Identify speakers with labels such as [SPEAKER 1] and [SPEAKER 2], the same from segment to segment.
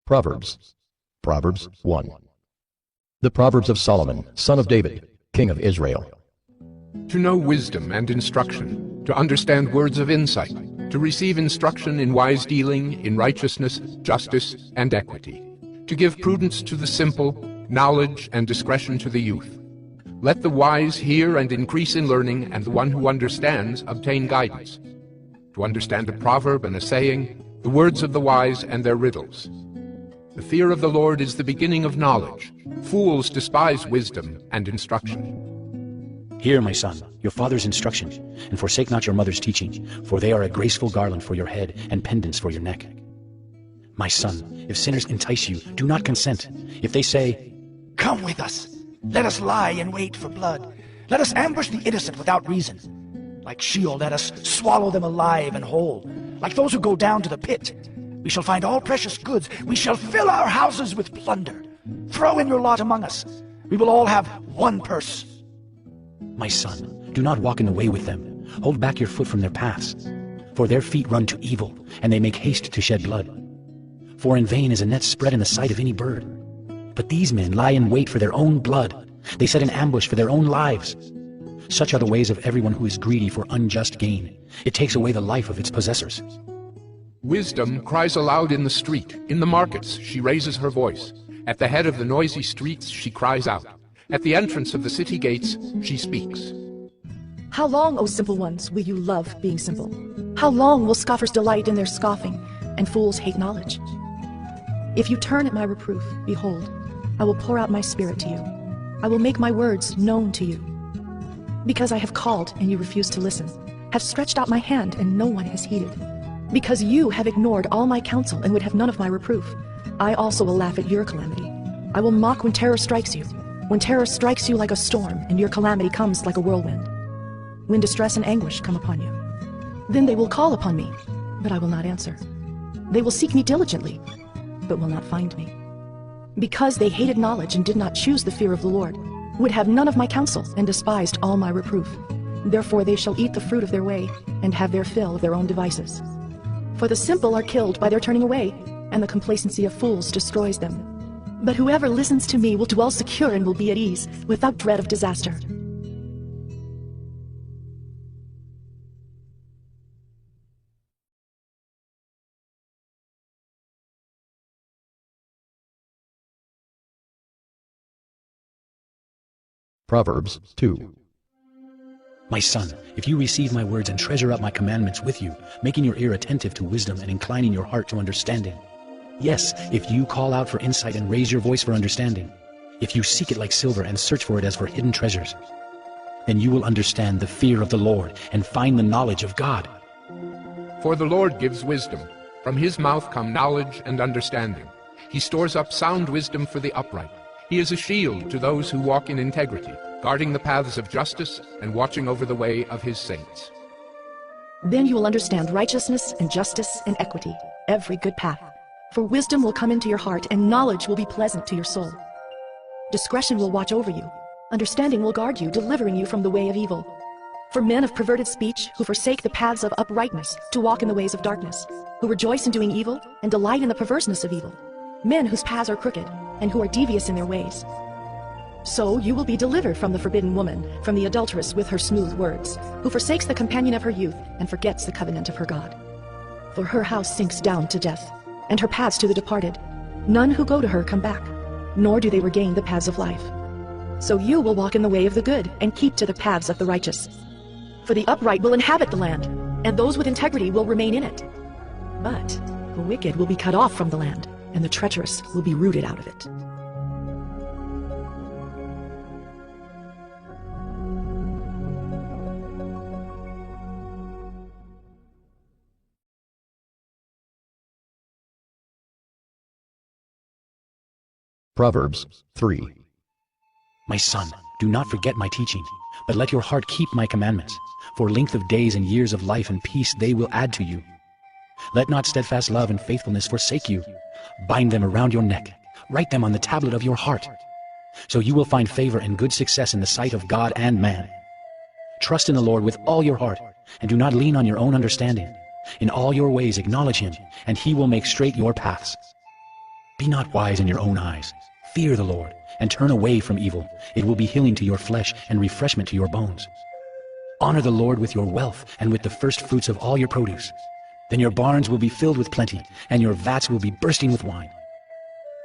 [SPEAKER 1] Proverbs. Proverbs 1. The Proverbs of Solomon, son of David, king of Israel.
[SPEAKER 2] To know wisdom and instruction, to understand words of insight, to receive instruction in wise dealing, in righteousness, justice, and equity, to give prudence to the simple, knowledge and discretion to the youth. Let the wise hear and increase in learning, and the one who understands obtain guidance. To understand a proverb and a saying, the words of the wise and their riddles. The fear of the Lord is the beginning of knowledge. Fools despise wisdom and instruction.
[SPEAKER 3] Hear, my son, your father's instruction, and forsake not your mother's teaching, for they are a graceful garland for your head and pendants for your neck. My son, if sinners entice you, do not consent. If they say,
[SPEAKER 4] "Come with us, let us lie in wait for blood. Let us ambush the innocent without reason. Like Sheol, let us swallow them alive and whole. Like those who go down to the pit, we shall find all precious goods. We shall fill our houses with plunder. Throw in your lot among us. We will all have one purse."
[SPEAKER 3] my son, do not walk in the way with them. Hold back your foot from their paths. For their feet run to evil, and they make haste to shed blood. For in vain is a net spread in the sight of any bird. But these men lie in wait for their own blood. They set an ambush for their own lives. Such are the ways of everyone who is greedy for unjust gain. It takes away the life of its possessors.
[SPEAKER 2] Wisdom cries aloud in the street. In the markets she raises her voice. At the head of the noisy streets she cries out. At the entrance of the city gates she speaks.
[SPEAKER 5] How long, O simple ones, will you love being simple? How long will scoffers delight in their scoffing, and fools hate knowledge? If you turn at my reproof, behold, I will pour out my spirit to you. I will make my words known to you. Because I have called and you refuse to listen, have stretched out my hand and no one has heeded. Because you have ignored all my counsel and would have none of my reproof, I also will laugh at your calamity. I will mock when terror strikes you, when terror strikes you like a storm and your calamity comes like a whirlwind. When distress and anguish come upon you, then they will call upon me, but I will not answer. They will seek me diligently, but will not find me. Because they hated knowledge and did not choose the fear of the Lord, would have none of my counsel and despised all my reproof. Therefore they shall eat the fruit of their way and have their fill of their own devices. For the simple are killed by their turning away, and the complacency of fools destroys them. But whoever listens to me will dwell secure and will be at ease, without dread of disaster.
[SPEAKER 1] Proverbs 2.
[SPEAKER 3] My son, if you receive my words and treasure up my commandments with you, making your ear attentive to wisdom and inclining your heart to understanding. Yes, if you call out for insight and raise your voice for understanding, if you seek it like silver and search for it as for hidden treasures, then you will understand the fear of the Lord and find the knowledge of God.
[SPEAKER 2] For the Lord gives wisdom. From his mouth come knowledge and understanding. He stores up sound wisdom for the upright. He is a shield to those who walk in integrity, guarding the paths of justice and watching over the way of his saints.
[SPEAKER 5] Then you will understand righteousness and justice and equity, every good path. For wisdom will come into your heart, and knowledge will be pleasant to your soul. Discretion will watch over you. Understanding will guard you, delivering you from the way of evil. For men of perverted speech, who forsake the paths of uprightness, to walk in the ways of darkness, who rejoice in doing evil, and delight in the perverseness of evil. Men whose paths are crooked, and who are devious in their ways. So you will be delivered from the forbidden woman, from the adulteress with her smooth words, who forsakes the companion of her youth, and forgets the covenant of her God. For her house sinks down to death, and her paths to the departed. None who go to her come back, nor do they regain the paths of life. So you will walk in the way of the good, and keep to the paths of the righteous. For the upright will inhabit the land, and those with integrity will remain in it. But the wicked will be cut off from the land, and the treacherous will be rooted out of it.
[SPEAKER 1] Proverbs 3.
[SPEAKER 3] My son, do not forget my teaching, but let your heart keep my commandments. For length of days and years of life and peace they will add to you. Let not steadfast love and faithfulness forsake you. Bind them around your neck. Write them on the tablet of your heart. So you will find favor and good success in the sight of God and man. Trust in the Lord with all your heart, and do not lean on your own understanding. In all your ways acknowledge him, and he will make straight your paths. Be not wise in your own eyes. Fear the Lord, and turn away from evil. It will be healing to your flesh and refreshment to your bones. Honor the Lord with your wealth and with the first fruits of all your produce. Then your barns will be filled with plenty, and your vats will be bursting with wine.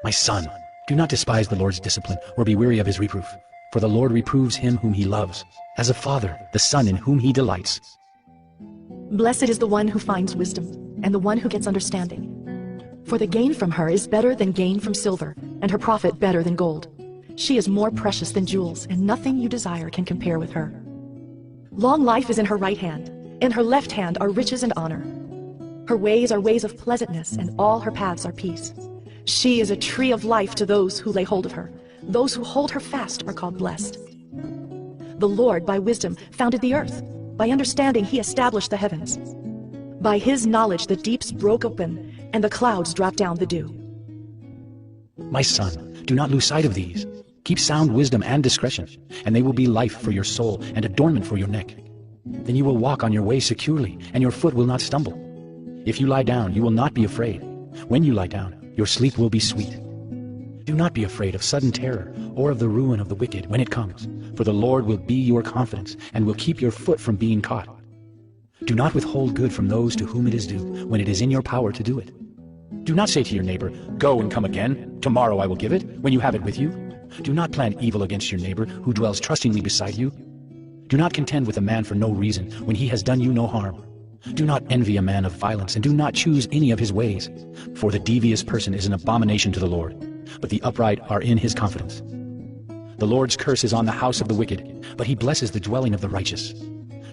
[SPEAKER 3] My son, do not despise the Lord's discipline, or be weary of his reproof. For the Lord reproves him whom he loves, as a father, the son in whom he delights.
[SPEAKER 5] Blessed is the one who finds wisdom, and the one who gets understanding. For the gain from her is better than gain from silver, and her profit better than gold. She is more precious than jewels, and nothing you desire can compare with her. Long life is in her right hand, in her left hand are riches and honor. Her ways are ways of pleasantness, and all her paths are peace. She is a tree of life to those who lay hold of her. Those who hold her fast are called blessed. The Lord by wisdom founded the earth. By understanding he established the heavens. By his knowledge the deeps broke open, and the clouds dropped down the dew.
[SPEAKER 3] My son, do not lose sight of these. Keep sound wisdom and discretion, and they will be life for your soul and adornment for your neck. Then you will walk on your way securely, and your foot will not stumble. If you lie down, you will not be afraid. When you lie down, your sleep will be sweet. Do not be afraid of sudden terror or of the ruin of the wicked when it comes, for the Lord will be your confidence and will keep your foot from being caught. Do not withhold good from those to whom it is due when it is in your power to do it. Do not say to your neighbor, "Go and come again, tomorrow I will give it," when you have it with you. Do not plan evil against your neighbor who dwells trustingly beside you. Do not contend with a man for no reason when he has done you no harm. Do not envy a man of violence, and do not choose any of his ways. For the devious person is an abomination to the Lord, but the upright are in his confidence. The Lord's curse is on the house of the wicked, but he blesses the dwelling of the righteous.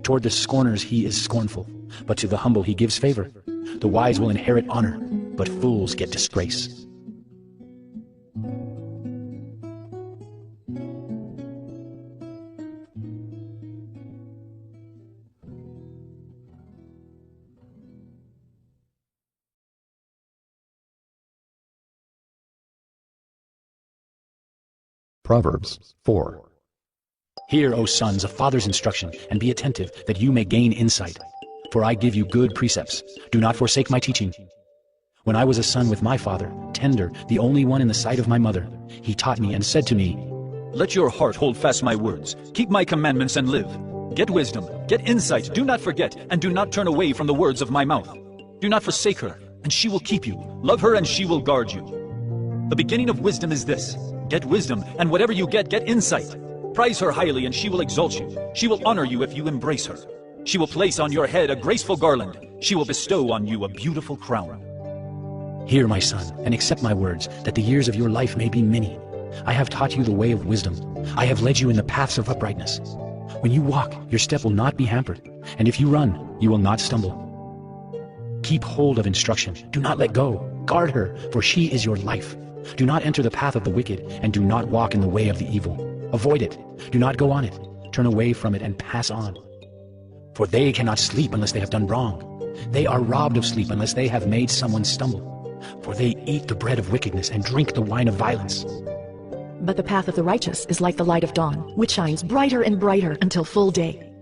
[SPEAKER 3] Toward the scorners he is scornful, but to the humble he gives favor. The wise will inherit honor, but fools get disgrace.
[SPEAKER 1] Proverbs 4.
[SPEAKER 3] Hear, O sons, a father's instruction, and be attentive, that you may gain insight. For I give you good precepts. Do not forsake my teaching. When I was a son with my father, tender, the only one in the sight of my mother, he taught me and said to me,
[SPEAKER 6] Let your heart hold fast my words. Keep my commandments and live. Get wisdom, get insight. Do not forget, and do not turn away from the words of my mouth. Do not forsake her, and she will keep you. Love her, and she will guard you. The beginning of wisdom is this. Get wisdom, and whatever you get insight. Prize her highly, and she will exalt you. She will honor you if you embrace her. She will place on your head a graceful garland. She will bestow on you a beautiful crown.
[SPEAKER 3] Hear, my son, and accept my words, that the years of your life may be many. I have taught you the way of wisdom. I have led you in the paths of uprightness. When you walk, your step will not be hampered, and if you run, you will not stumble. Keep hold of instruction. Do not let go. Guard her, for she is your life. Do not enter the path of the wicked, and do not walk in the way of the evil. Avoid it. Do not go on it. Turn away from it and pass on. For they cannot sleep unless they have done wrong. They are robbed of sleep unless they have made someone stumble. For they eat the bread of wickedness and drink the wine of violence.
[SPEAKER 5] But the path of the righteous is like the light of dawn, which shines brighter and brighter until full day.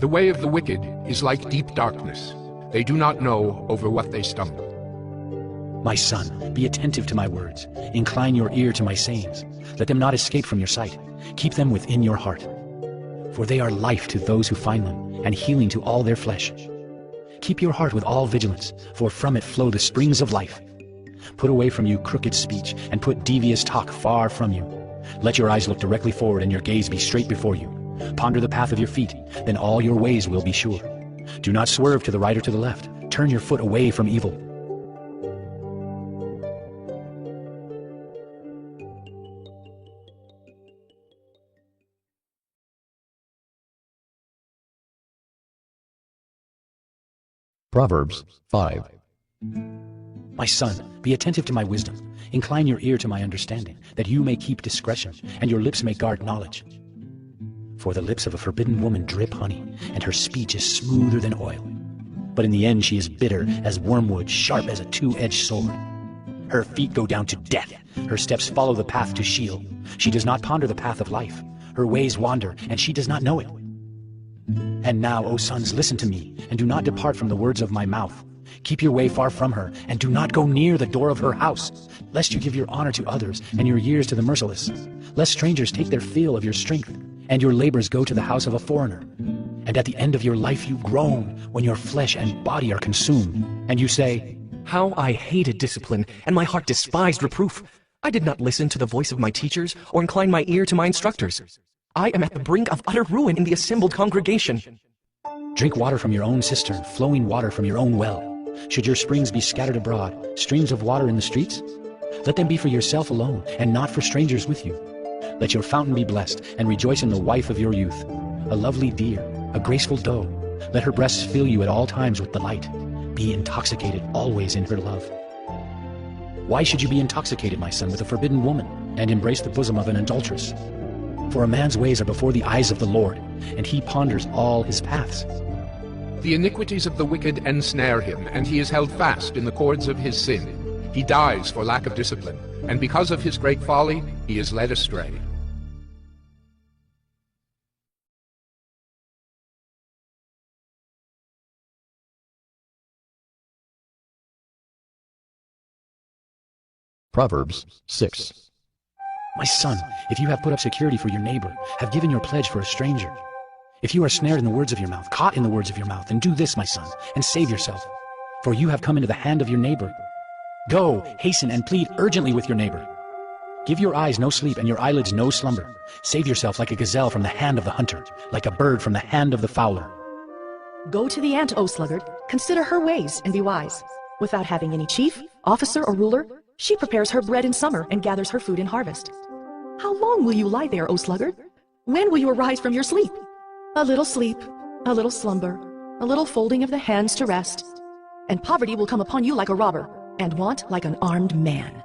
[SPEAKER 2] The way of the wicked is like deep darkness. They do not know over what they stumble.
[SPEAKER 3] My son, be attentive to my words. Incline your ear to my sayings. Let them not escape from your sight. Keep them within your heart. For they are life to those who find them, and healing to all their flesh. Keep your heart with all vigilance, for from it flow the springs of life. Put away from you crooked speech, and put devious talk far from you. Let your eyes look directly forward, and your gaze be straight before you. Ponder the path of your feet, then all your ways will be sure. Do not swerve to the right or to the left. Turn your foot away from evil.
[SPEAKER 1] Proverbs 5.
[SPEAKER 3] My son, be attentive to my wisdom. Incline your ear to my understanding, that you may keep discretion, and your lips may guard knowledge. For the lips of a forbidden woman drip honey, and her speech is smoother than oil. But in the end she is bitter as wormwood, sharp as a two-edged sword. Her feet go down to death. Her steps follow the path to Sheol. She does not ponder the path of life. Her ways wander, and she does not know it. And now, O sons, listen to me, and do not depart from the words of my mouth. keep your way far from her, and do not go near the door of her house, lest you give your honor to others and your years to the merciless, lest strangers take their fill of your strength, and your labors go to the house of a foreigner. And at the end of your life you groan, when your flesh and body are consumed, and you say,
[SPEAKER 7] How I hated discipline, and my heart despised reproof. I did not listen to the voice of my teachers, or incline my ear to my instructors. I am at the brink of utter ruin in the assembled congregation.
[SPEAKER 3] Drink water from your own cistern, flowing water from your own well. Should your springs be scattered abroad, streams of water in the streets? Let them be for yourself alone, and not for strangers with you. Let your fountain be blessed, and rejoice in the wife of your youth, a lovely deer, a graceful doe. Let her breasts fill you at all times with delight. Be intoxicated always in her love. Why should you be intoxicated, my son, with a forbidden woman, and embrace the bosom of an adulteress? For a man's ways are before the eyes of the Lord, and he ponders all his paths.
[SPEAKER 2] The iniquities of the wicked ensnare him, and he is held fast in the cords of his sin. He dies for lack of discipline, and because of his great folly, he is led astray.
[SPEAKER 1] Proverbs 6.
[SPEAKER 3] My son, if you have put up security for your neighbor, have given your pledge for a stranger. If you are snared in the words of your mouth, caught in the words of your mouth, then do this, my son, and save yourself. For you have come into the hand of your neighbor. Go, hasten and plead urgently with your neighbor. Give your eyes no sleep and your eyelids no slumber. Save yourself like a gazelle from the hand of the hunter, like a bird from the hand of the fowler.
[SPEAKER 5] Go to the ant, O sluggard, consider her ways and be wise. Without having any chief, officer, or ruler, she prepares her bread in summer and gathers her food in harvest. How long will you lie there, O sluggard? When will you arise from your sleep? A little sleep, a little slumber, a little folding of the hands to rest, and poverty will come upon you like a robber, and want like an armed man.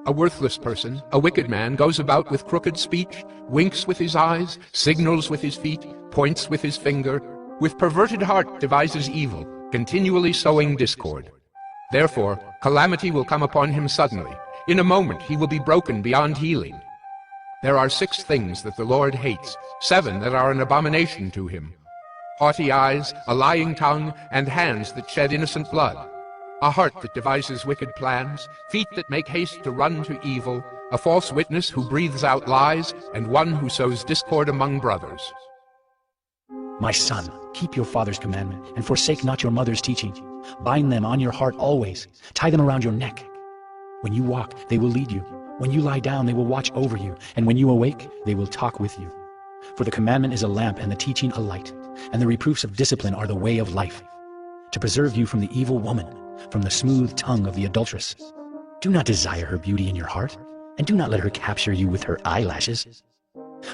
[SPEAKER 2] A worthless person, a wicked man, goes about with crooked speech, winks with his eyes, signals with his feet, points with his finger, with perverted heart devises evil, continually sowing discord. Therefore, calamity will come upon him suddenly. In a moment he will be broken beyond healing. There are 6 things that the Lord hates, 7 that are an abomination to him: haughty eyes, a lying tongue, and hands that shed innocent blood, a heart that devises wicked plans, feet that make haste to run to evil, a false witness who breathes out lies, and one who sows discord among brothers.
[SPEAKER 3] My son, keep your father's commandment, and forsake not your mother's teaching. Bind them on your heart always. Tie them around your neck. When you walk, they will lead you. When you lie down, they will watch over you. And when you awake, they will talk with you. For the commandment is a lamp, and the teaching a light. And the reproofs of discipline are the way of life, to preserve you from the evil woman, from the smooth tongue of the adulteress. Do not desire her beauty in your heart, and do not let her capture you with her eyelashes.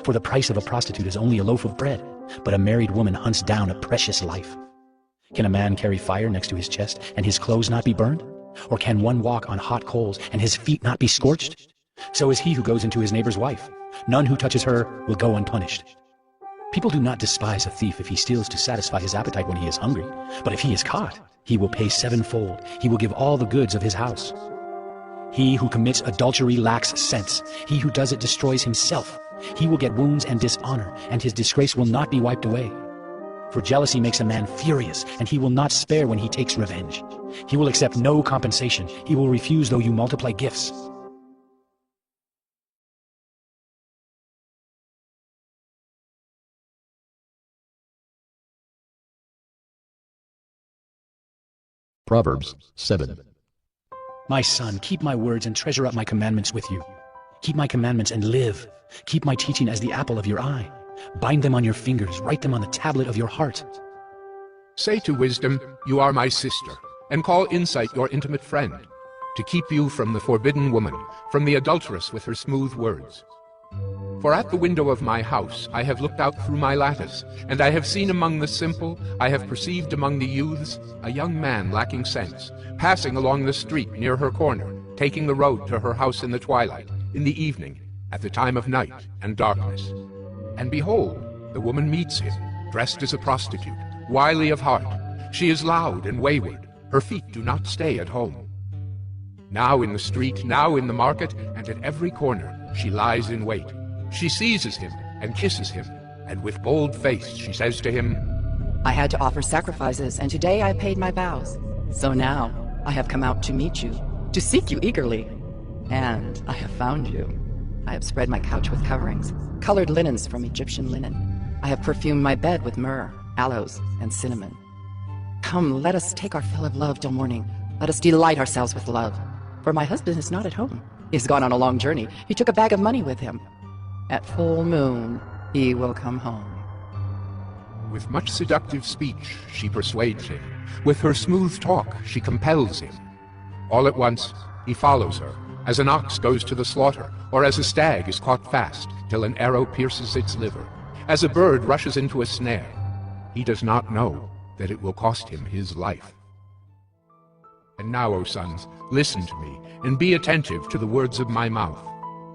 [SPEAKER 3] For the price of a prostitute is only a loaf of bread, but a married woman hunts down a precious life. Can a man carry fire next to his chest, and his clothes not be burned? Or can one walk on hot coals, and his feet not be scorched? So is he who goes into his neighbor's wife. None who touches her will go unpunished. People do not despise a thief if he steals to satisfy his appetite when he is hungry. But if he is caught, he will pay 7-fold. He will give all the goods of his house. He who commits adultery lacks sense. He who does it destroys himself. He will get wounds and dishonor, and his disgrace will not be wiped away. For jealousy makes a man furious, and he will not spare when he takes revenge. He will accept no compensation. He will refuse though you multiply gifts.
[SPEAKER 1] Proverbs 7.
[SPEAKER 3] My son, keep my words and treasure up my commandments with you. Keep my commandments and live. Keep my teaching as the apple of your eye. Bind them on your fingers, write them on the tablet of your heart.
[SPEAKER 2] Say to wisdom, "You are my sister," and call insight your intimate friend, to keep you from the forbidden woman, from the adulteress with her smooth words. For at the window of my house I have looked out through my lattice, and I have seen among the simple, I have perceived among the youths, a young man lacking sense, passing along the street near her corner, taking the road to her house in the twilight, in the evening, at the time of night and darkness. And behold, the woman meets him, dressed as a prostitute, wily of heart. She is loud and wayward. Her feet do not stay at home. Now in the street, now in the market, and at every corner, she lies in wait. She seizes him and kisses him, and with bold face she says to him,
[SPEAKER 8] I had to offer sacrifices, and today I paid my vows. So now, I have come out to meet you, to seek you eagerly. And I have found you. I have spread my couch with coverings, colored linens from Egyptian linen. I have perfumed my bed with myrrh, aloes, and cinnamon. Come, let us take our fill of love till morning. Let us delight ourselves with love. For my husband is not at home. He has gone on a long journey. He took a bag of money with him. At full moon, he will come home.
[SPEAKER 2] With much seductive speech, she persuades him. With her smooth talk, she compels him. All at once, he follows her, as an ox goes to the slaughter, or as a stag is caught fast, till an arrow pierces its liver, as a bird rushes into a snare. He does not know that it will cost him his life. And now, O sons, listen to me, and be attentive to the words of my mouth.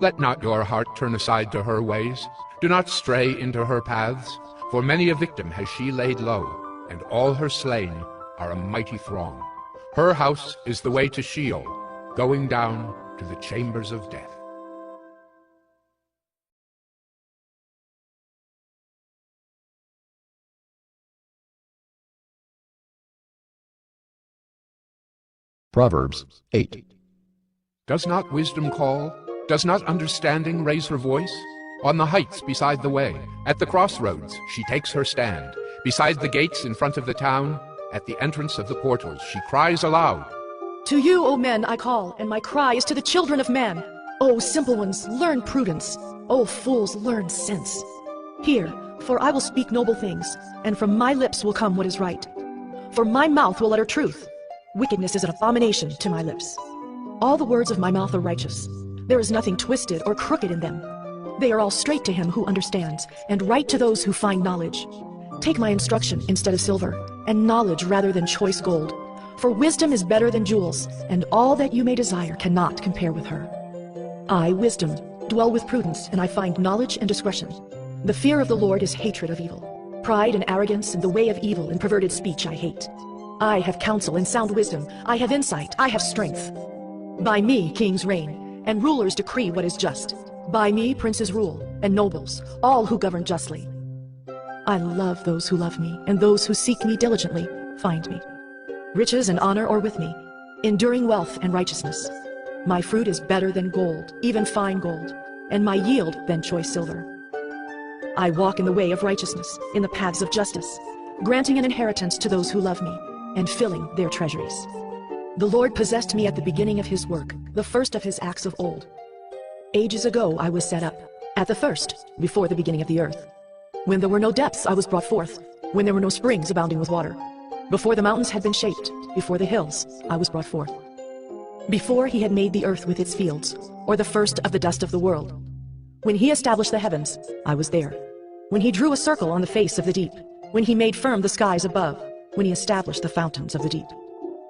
[SPEAKER 2] Let not your heart turn aside to her ways. Do not stray into her paths, for many a victim has she laid low, and all her slain are a mighty throng. Her house is the way to Sheol, going down to the chambers of death.
[SPEAKER 1] Proverbs 8.
[SPEAKER 2] Does not wisdom call? Does not understanding raise her voice? On the heights beside the way, at the crossroads, she takes her stand. Beside the gates in front of the town, at the entrance of the portals, she cries aloud.
[SPEAKER 5] To you, O men, I call, and my cry is to the children of man. O simple ones, learn prudence. O fools, learn sense. Hear, for I will speak noble things, and from my lips will come what is right. For my mouth will utter truth. Wickedness is an abomination to my lips. All the words of my mouth are righteous. There is nothing twisted or crooked in them. They are all straight to him who understands, and right to those who find knowledge. Take my instruction instead of silver, and knowledge rather than choice gold. For wisdom is better than jewels, and all that you may desire cannot compare with her. I, wisdom, dwell with prudence, and I find knowledge and discretion. The fear of the Lord is hatred of evil. Pride and arrogance and the way of evil and perverted speech I hate. I have counsel and sound wisdom. I have insight. I have strength. By me kings reign, and rulers decree what is just. By me princes rule, and nobles, all who govern justly. I love those who love me, and those who seek me diligently find me. Riches and honor are with me, enduring wealth and righteousness. My fruit is better than gold, even fine gold, and my yield than choice silver. I walk in the way of righteousness, in the paths of justice, granting an inheritance to those who love me, and filling their treasuries. The Lord possessed me at the beginning of his work, the first of his acts of old. Ages ago I was set up, at the first, before the beginning of the earth. When there were no depths I was brought forth, when there were no springs abounding with water. Before the mountains had been shaped, before the hills I was brought forth. Before he had made the earth with its fields, or the first of the dust of the world. When he established the heavens, I was there. When he drew a circle on the face of the deep, when he made firm the skies above, when he established the fountains of the deep.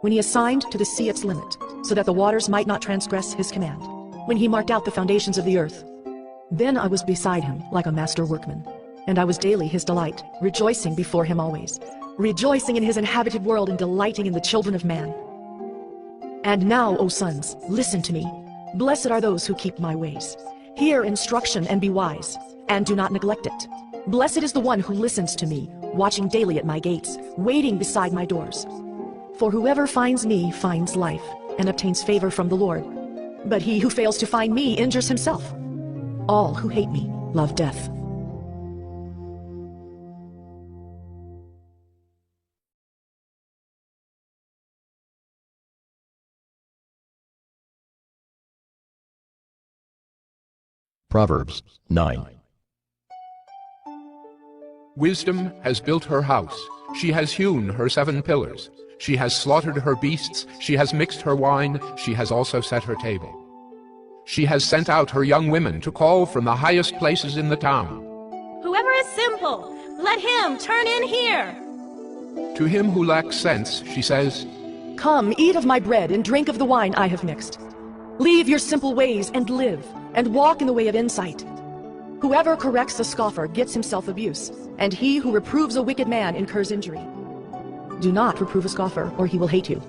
[SPEAKER 5] When he assigned to the sea its limit, so that the waters might not transgress his command. When he marked out the foundations of the earth. Then I was beside him like a master workman, and I was daily his delight, rejoicing before him always, rejoicing in his inhabited world and delighting in the children of man. And now, O sons, listen to me. Blessed are those who keep my ways. Hear instruction and be wise, and do not neglect it. Blessed is the one who listens to me, watching daily at my gates, waiting beside my doors. For whoever finds me finds life, and obtains favor from the Lord. But he who fails to find me injures himself. All who hate me love death.
[SPEAKER 1] Proverbs 9.
[SPEAKER 2] Wisdom has built her house. She has hewn her 7 pillars. She has slaughtered her beasts. She has mixed her wine. She has also set her table. She has sent out her young women to call from the highest places in the town.
[SPEAKER 9] Whoever is simple, let him turn in here.
[SPEAKER 2] To him who lacks sense, she says,
[SPEAKER 5] Come, eat of my bread and drink of the wine I have mixed. Leave your simple ways and live, and walk in the way of insight. Whoever corrects a scoffer gets himself abuse, and he who reproves a wicked man incurs injury. Do not reprove a scoffer, or he will hate you.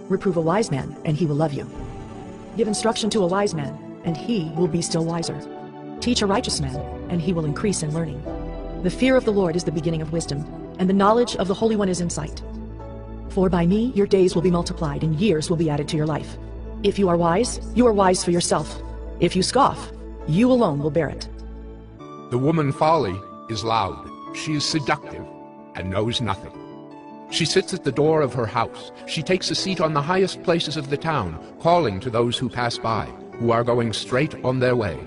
[SPEAKER 5] Reprove a wise man, and he will love you. Give instruction to a wise man, and he will be still wiser. Teach a righteous man, and he will increase in learning. The fear of the Lord is the beginning of wisdom, and the knowledge of the Holy One is insight. For by me your days will be multiplied, and years will be added to your life. If you are wise for yourself. If you scoff, you alone will bear it.
[SPEAKER 2] The woman folly is loud. She is seductive and knows nothing. She sits at the door of her house. She takes a seat on the highest places of the town, calling to those who pass by, who are going straight on their way.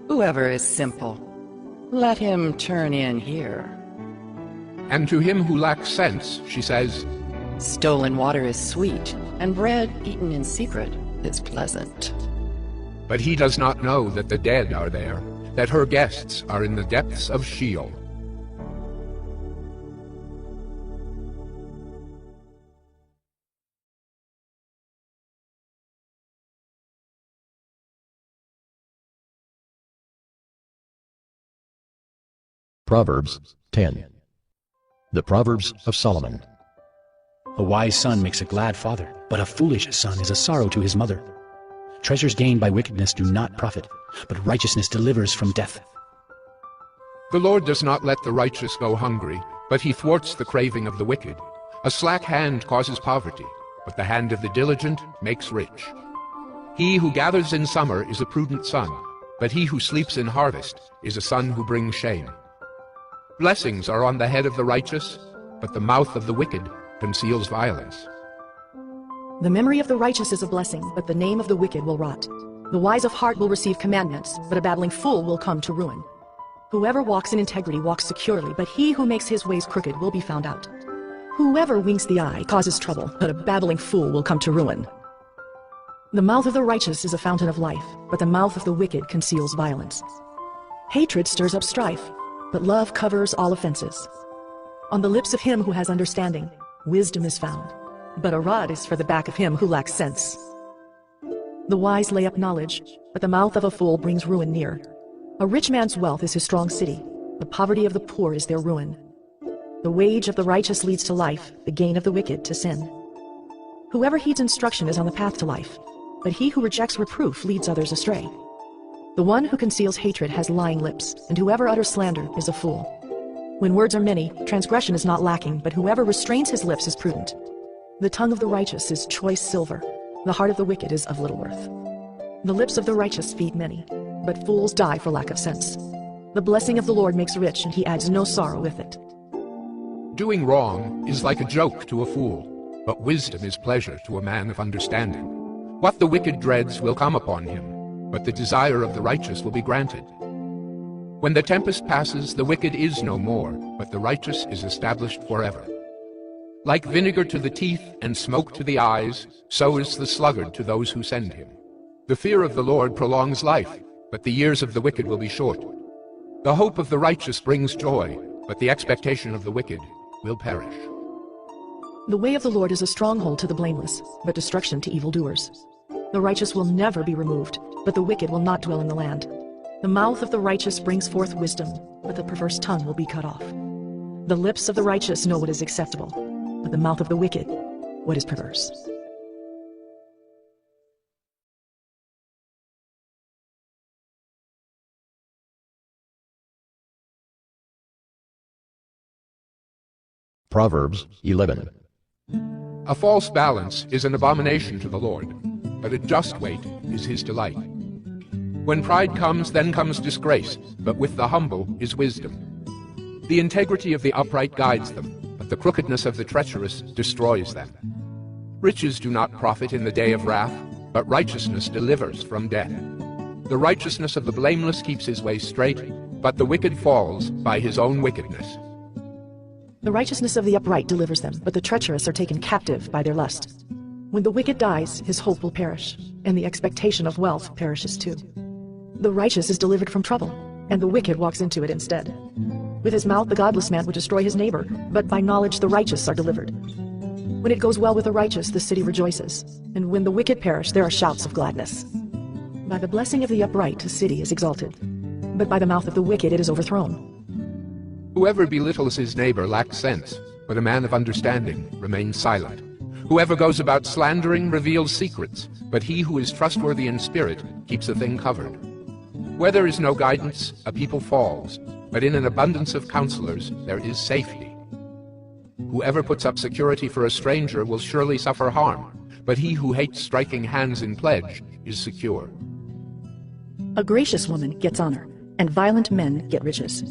[SPEAKER 8] Whoever is simple, let him turn in here.
[SPEAKER 2] And to him who lacks sense, she says,
[SPEAKER 8] Stolen water is sweet, and bread eaten in secret is pleasant.
[SPEAKER 2] But he does not know that the dead are there, that her guests are in the depths of Sheol.
[SPEAKER 1] Proverbs 10. The Proverbs of Solomon.
[SPEAKER 3] A wise son makes a glad father, but a foolish son is a sorrow to his mother. Treasures gained by wickedness do not profit, but righteousness delivers from death.
[SPEAKER 2] The Lord does not let the righteous go hungry, but he thwarts the craving of the wicked. A slack hand causes poverty, but the hand of the diligent makes rich. He who gathers in summer is a prudent son, but he who sleeps in harvest is a son who brings shame. Blessings are on the head of the righteous, but the mouth of the wicked conceals violence.
[SPEAKER 5] The memory of the righteous is a blessing, but the name of the wicked will rot. The wise of heart will receive commandments, but a babbling fool will come to ruin. Whoever walks in integrity walks securely, but he who makes his ways crooked will be found out. Whoever winks the eye causes trouble, but a babbling fool will come to ruin. The mouth of the righteous is a fountain of life, but the mouth of the wicked conceals violence. Hatred stirs up strife, but love covers all offenses. On the lips of him who has understanding, wisdom is found, but a rod is for the back of him who lacks sense. The wise lay up knowledge, but the mouth of a fool brings ruin near. A rich man's wealth is his strong city, the poverty of the poor is their ruin. The wage of the righteous leads to life, the gain of the wicked to sin. Whoever heeds instruction is on the path to life, but he who rejects reproof leads others astray. The one who conceals hatred has lying lips, and whoever utters slander is a fool. When words are many, transgression is not lacking, but whoever restrains his lips is prudent. The tongue of the righteous is choice silver, the heart of the wicked is of little worth. The lips of the righteous feed many, but fools die for lack of sense. The blessing of the Lord makes rich, and he adds no sorrow with it.
[SPEAKER 2] Doing wrong is like a joke to a fool, but wisdom is pleasure to a man of understanding. What the wicked dreads will come upon him, but the desire of the righteous will be granted. When the tempest passes, the wicked is no more, but the righteous is established forever. Like vinegar to the teeth and smoke to the eyes, so is the sluggard to those who send him. The fear of the Lord prolongs life, but the years of the wicked will be short. The hope of the righteous brings joy, but the expectation of the wicked will perish.
[SPEAKER 5] The way of the Lord is a stronghold to the blameless, but destruction to evildoers. The righteous will never be removed, but the wicked will not dwell in the land. The mouth of the righteous brings forth wisdom, but the perverse tongue will be cut off. The lips of the righteous know what is acceptable, but the mouth of the wicked, what is perverse.
[SPEAKER 1] Proverbs 11.
[SPEAKER 2] A false balance is an abomination to the Lord, but a just weight is his delight. When pride comes, then comes disgrace, but with the humble is wisdom. The integrity of the upright guides them, but the crookedness of the treacherous destroys them. Riches do not profit in the day of wrath, but righteousness delivers from death. The righteousness of the blameless keeps his way straight, but the wicked falls by his own wickedness.
[SPEAKER 5] The righteousness of the upright delivers them, but the treacherous are taken captive by their lust. When the wicked dies, his hope will perish, and the expectation of wealth perishes too. The righteous is delivered from trouble, and the wicked walks into it instead. With his mouth the godless man would destroy his neighbor, but by knowledge the righteous are delivered. When it goes well with the righteous, the city rejoices, and when the wicked perish, there are shouts of gladness. By the blessing of the upright, a city is exalted, but by the mouth of the wicked it is overthrown.
[SPEAKER 2] Whoever belittles his neighbor lacks sense, but a man of understanding remains silent. Whoever goes about slandering reveals secrets, but he who is trustworthy in spirit keeps a thing covered. Where there is no guidance, a people falls, but in an abundance of counselors there is safety. Whoever puts up security for a stranger will surely suffer harm, but he who hates striking hands in pledge is secure.
[SPEAKER 5] A gracious woman gets honor, and violent men get riches.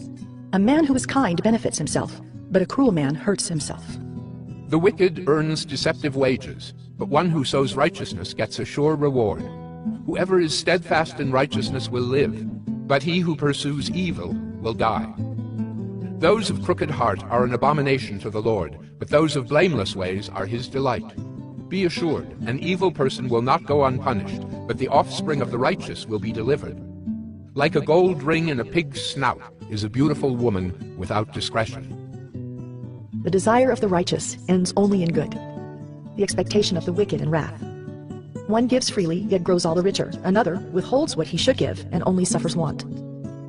[SPEAKER 5] A man who is kind benefits himself, but a cruel man hurts himself.
[SPEAKER 2] The wicked earns deceptive wages, but one who sows righteousness gets a sure reward. Whoever is steadfast in righteousness will live, but he who pursues evil will die. Those of crooked heart are an abomination to the Lord, but those of blameless ways are his delight. Be assured, an evil person will not go unpunished, but the offspring of the righteous will be delivered. Like a gold ring in a pig's snout is a beautiful woman without discretion.
[SPEAKER 5] The desire of the righteous ends only in good, the expectation of the wicked in wrath. One gives freely, yet grows all the richer. Another withholds what he should give, and only suffers want.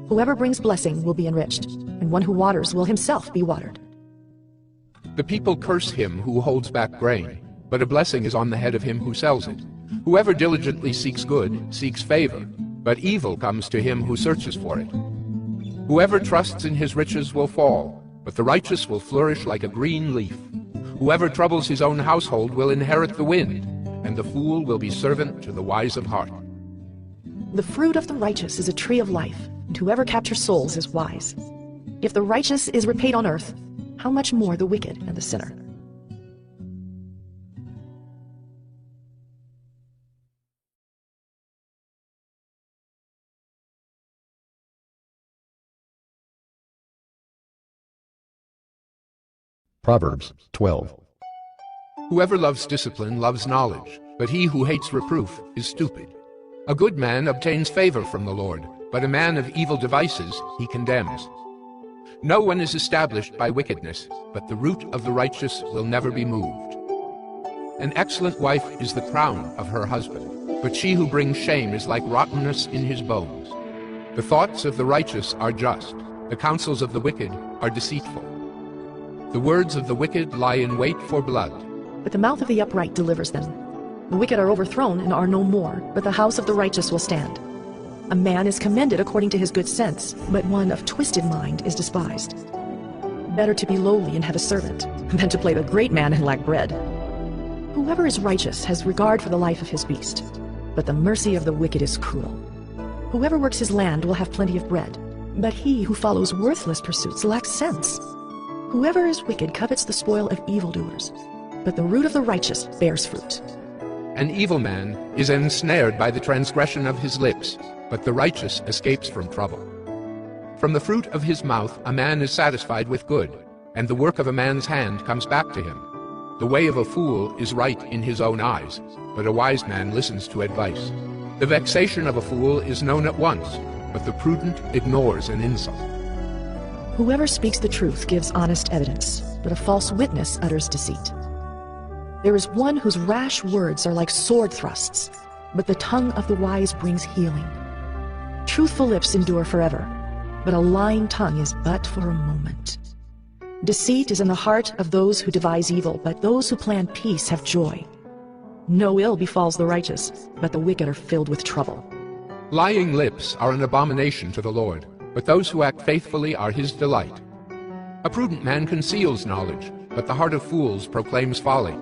[SPEAKER 5] Whoever brings blessing will be enriched, and one who waters will himself be watered.
[SPEAKER 2] The people curse him who holds back grain, but a blessing is on the head of him who sells it. Whoever diligently seeks good seeks favor, but evil comes to him who searches for it. Whoever trusts in his riches will fall, but the righteous will flourish like a green leaf. Whoever troubles his own household will inherit the wind, and the fool will be servant to the wise of heart.
[SPEAKER 5] The fruit of the righteous is a tree of life, and whoever captures souls is wise. If the righteous is repaid on earth, how much more the wicked and the sinner?
[SPEAKER 1] Proverbs 12.
[SPEAKER 2] Whoever loves discipline loves knowledge, but he who hates reproof is stupid. A good man obtains favor from the Lord, but a man of evil devices he condemns. No one is established by wickedness, but the root of the righteous will never be moved. An excellent wife is the crown of her husband, but she who brings shame is like rottenness in his bones. The thoughts of the righteous are just, the counsels of the wicked are deceitful. The words of the wicked lie in wait for blood,
[SPEAKER 5] But the mouth of the upright delivers them. The wicked are overthrown and are no more, but the house of the righteous will stand. A man is commended according to his good sense, but one of twisted mind is despised. Better to be lowly and have a servant, than to play the great man and lack bread. Whoever is righteous has regard for the life of his beast, but the mercy of the wicked is cruel. Whoever works his land will have plenty of bread, but he who follows worthless pursuits lacks sense. Whoever is wicked covets the spoil of evildoers, but the root of the righteous bears fruit.
[SPEAKER 2] An evil man is ensnared by the transgression of his lips, but the righteous escapes from trouble. From the fruit of his mouth a man is satisfied with good, and the work of a man's hand comes back to him. The way of a fool is right in his own eyes, but a wise man listens to advice. The vexation of a fool is known at once, but the prudent ignores an insult.
[SPEAKER 5] Whoever speaks the truth gives honest evidence, but a false witness utters deceit. There is one whose rash words are like sword thrusts, but the tongue of the wise brings healing. Truthful lips endure forever, but a lying tongue is but for a moment. Deceit is in the heart of those who devise evil, but those who plan peace have joy. No ill befalls the righteous, but the wicked are filled with trouble.
[SPEAKER 2] Lying lips are an abomination to the Lord, but those who act faithfully are his delight. A prudent man conceals knowledge, but the heart of fools proclaims folly.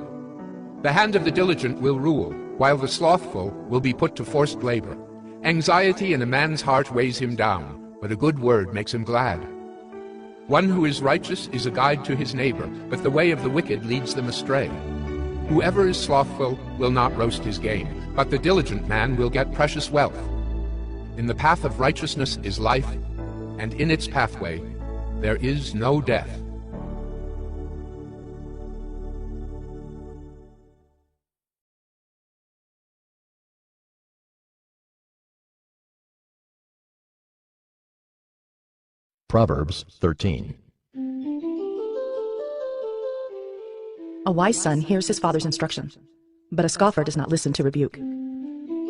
[SPEAKER 2] The hand of the diligent will rule, while the slothful will be put to forced labor. Anxiety in a man's heart weighs him down, but a good word makes him glad. One who is righteous is a guide to his neighbor, but the way of the wicked leads them astray. Whoever is slothful will not roast his game, but the diligent man will get precious wealth. In the path of righteousness is life, and in its pathway there is no death.
[SPEAKER 1] Proverbs 13.
[SPEAKER 5] A wise son hears his father's instruction, but a scoffer does not listen to rebuke.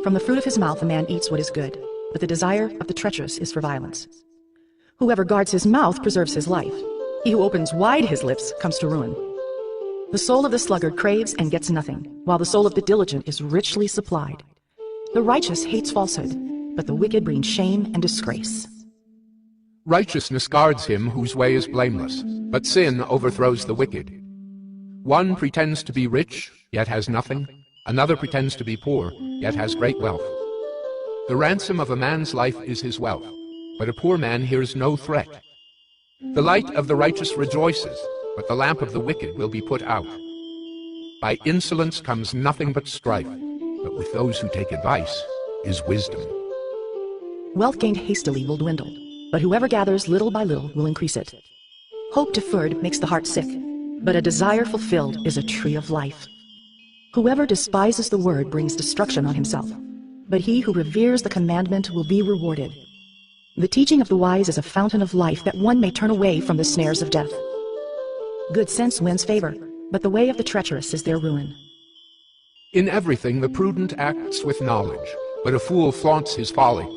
[SPEAKER 5] From the fruit of his mouth a man eats what is good, but the desire of the treacherous is for violence. Whoever guards his mouth preserves his life. He who opens wide his lips comes to ruin. The soul of the sluggard craves and gets nothing, while the soul of the diligent is richly supplied. The righteous hates falsehood, but the wicked bring shame and disgrace.
[SPEAKER 2] Righteousness guards him whose way is blameless, but sin overthrows the wicked. One pretends to be rich, yet has nothing. Another pretends to be poor, yet has great wealth. The ransom of a man's life is his wealth, but a poor man hears no threat. The light of the righteous rejoices, but the lamp of the wicked will be put out. By insolence comes nothing but strife, but with those who take advice is wisdom.
[SPEAKER 5] Wealth gained hastily will dwindle, but whoever gathers little by little will increase it. Hope deferred makes the heart sick, but a desire fulfilled is a tree of life. Whoever despises the word brings destruction on himself, but he who reveres the commandment will be rewarded. The teaching of the wise is a fountain of life that one may turn away from the snares of death. Good sense wins favor, but the way of the treacherous is their ruin.
[SPEAKER 2] In everything the prudent acts with knowledge, but a fool flaunts his folly.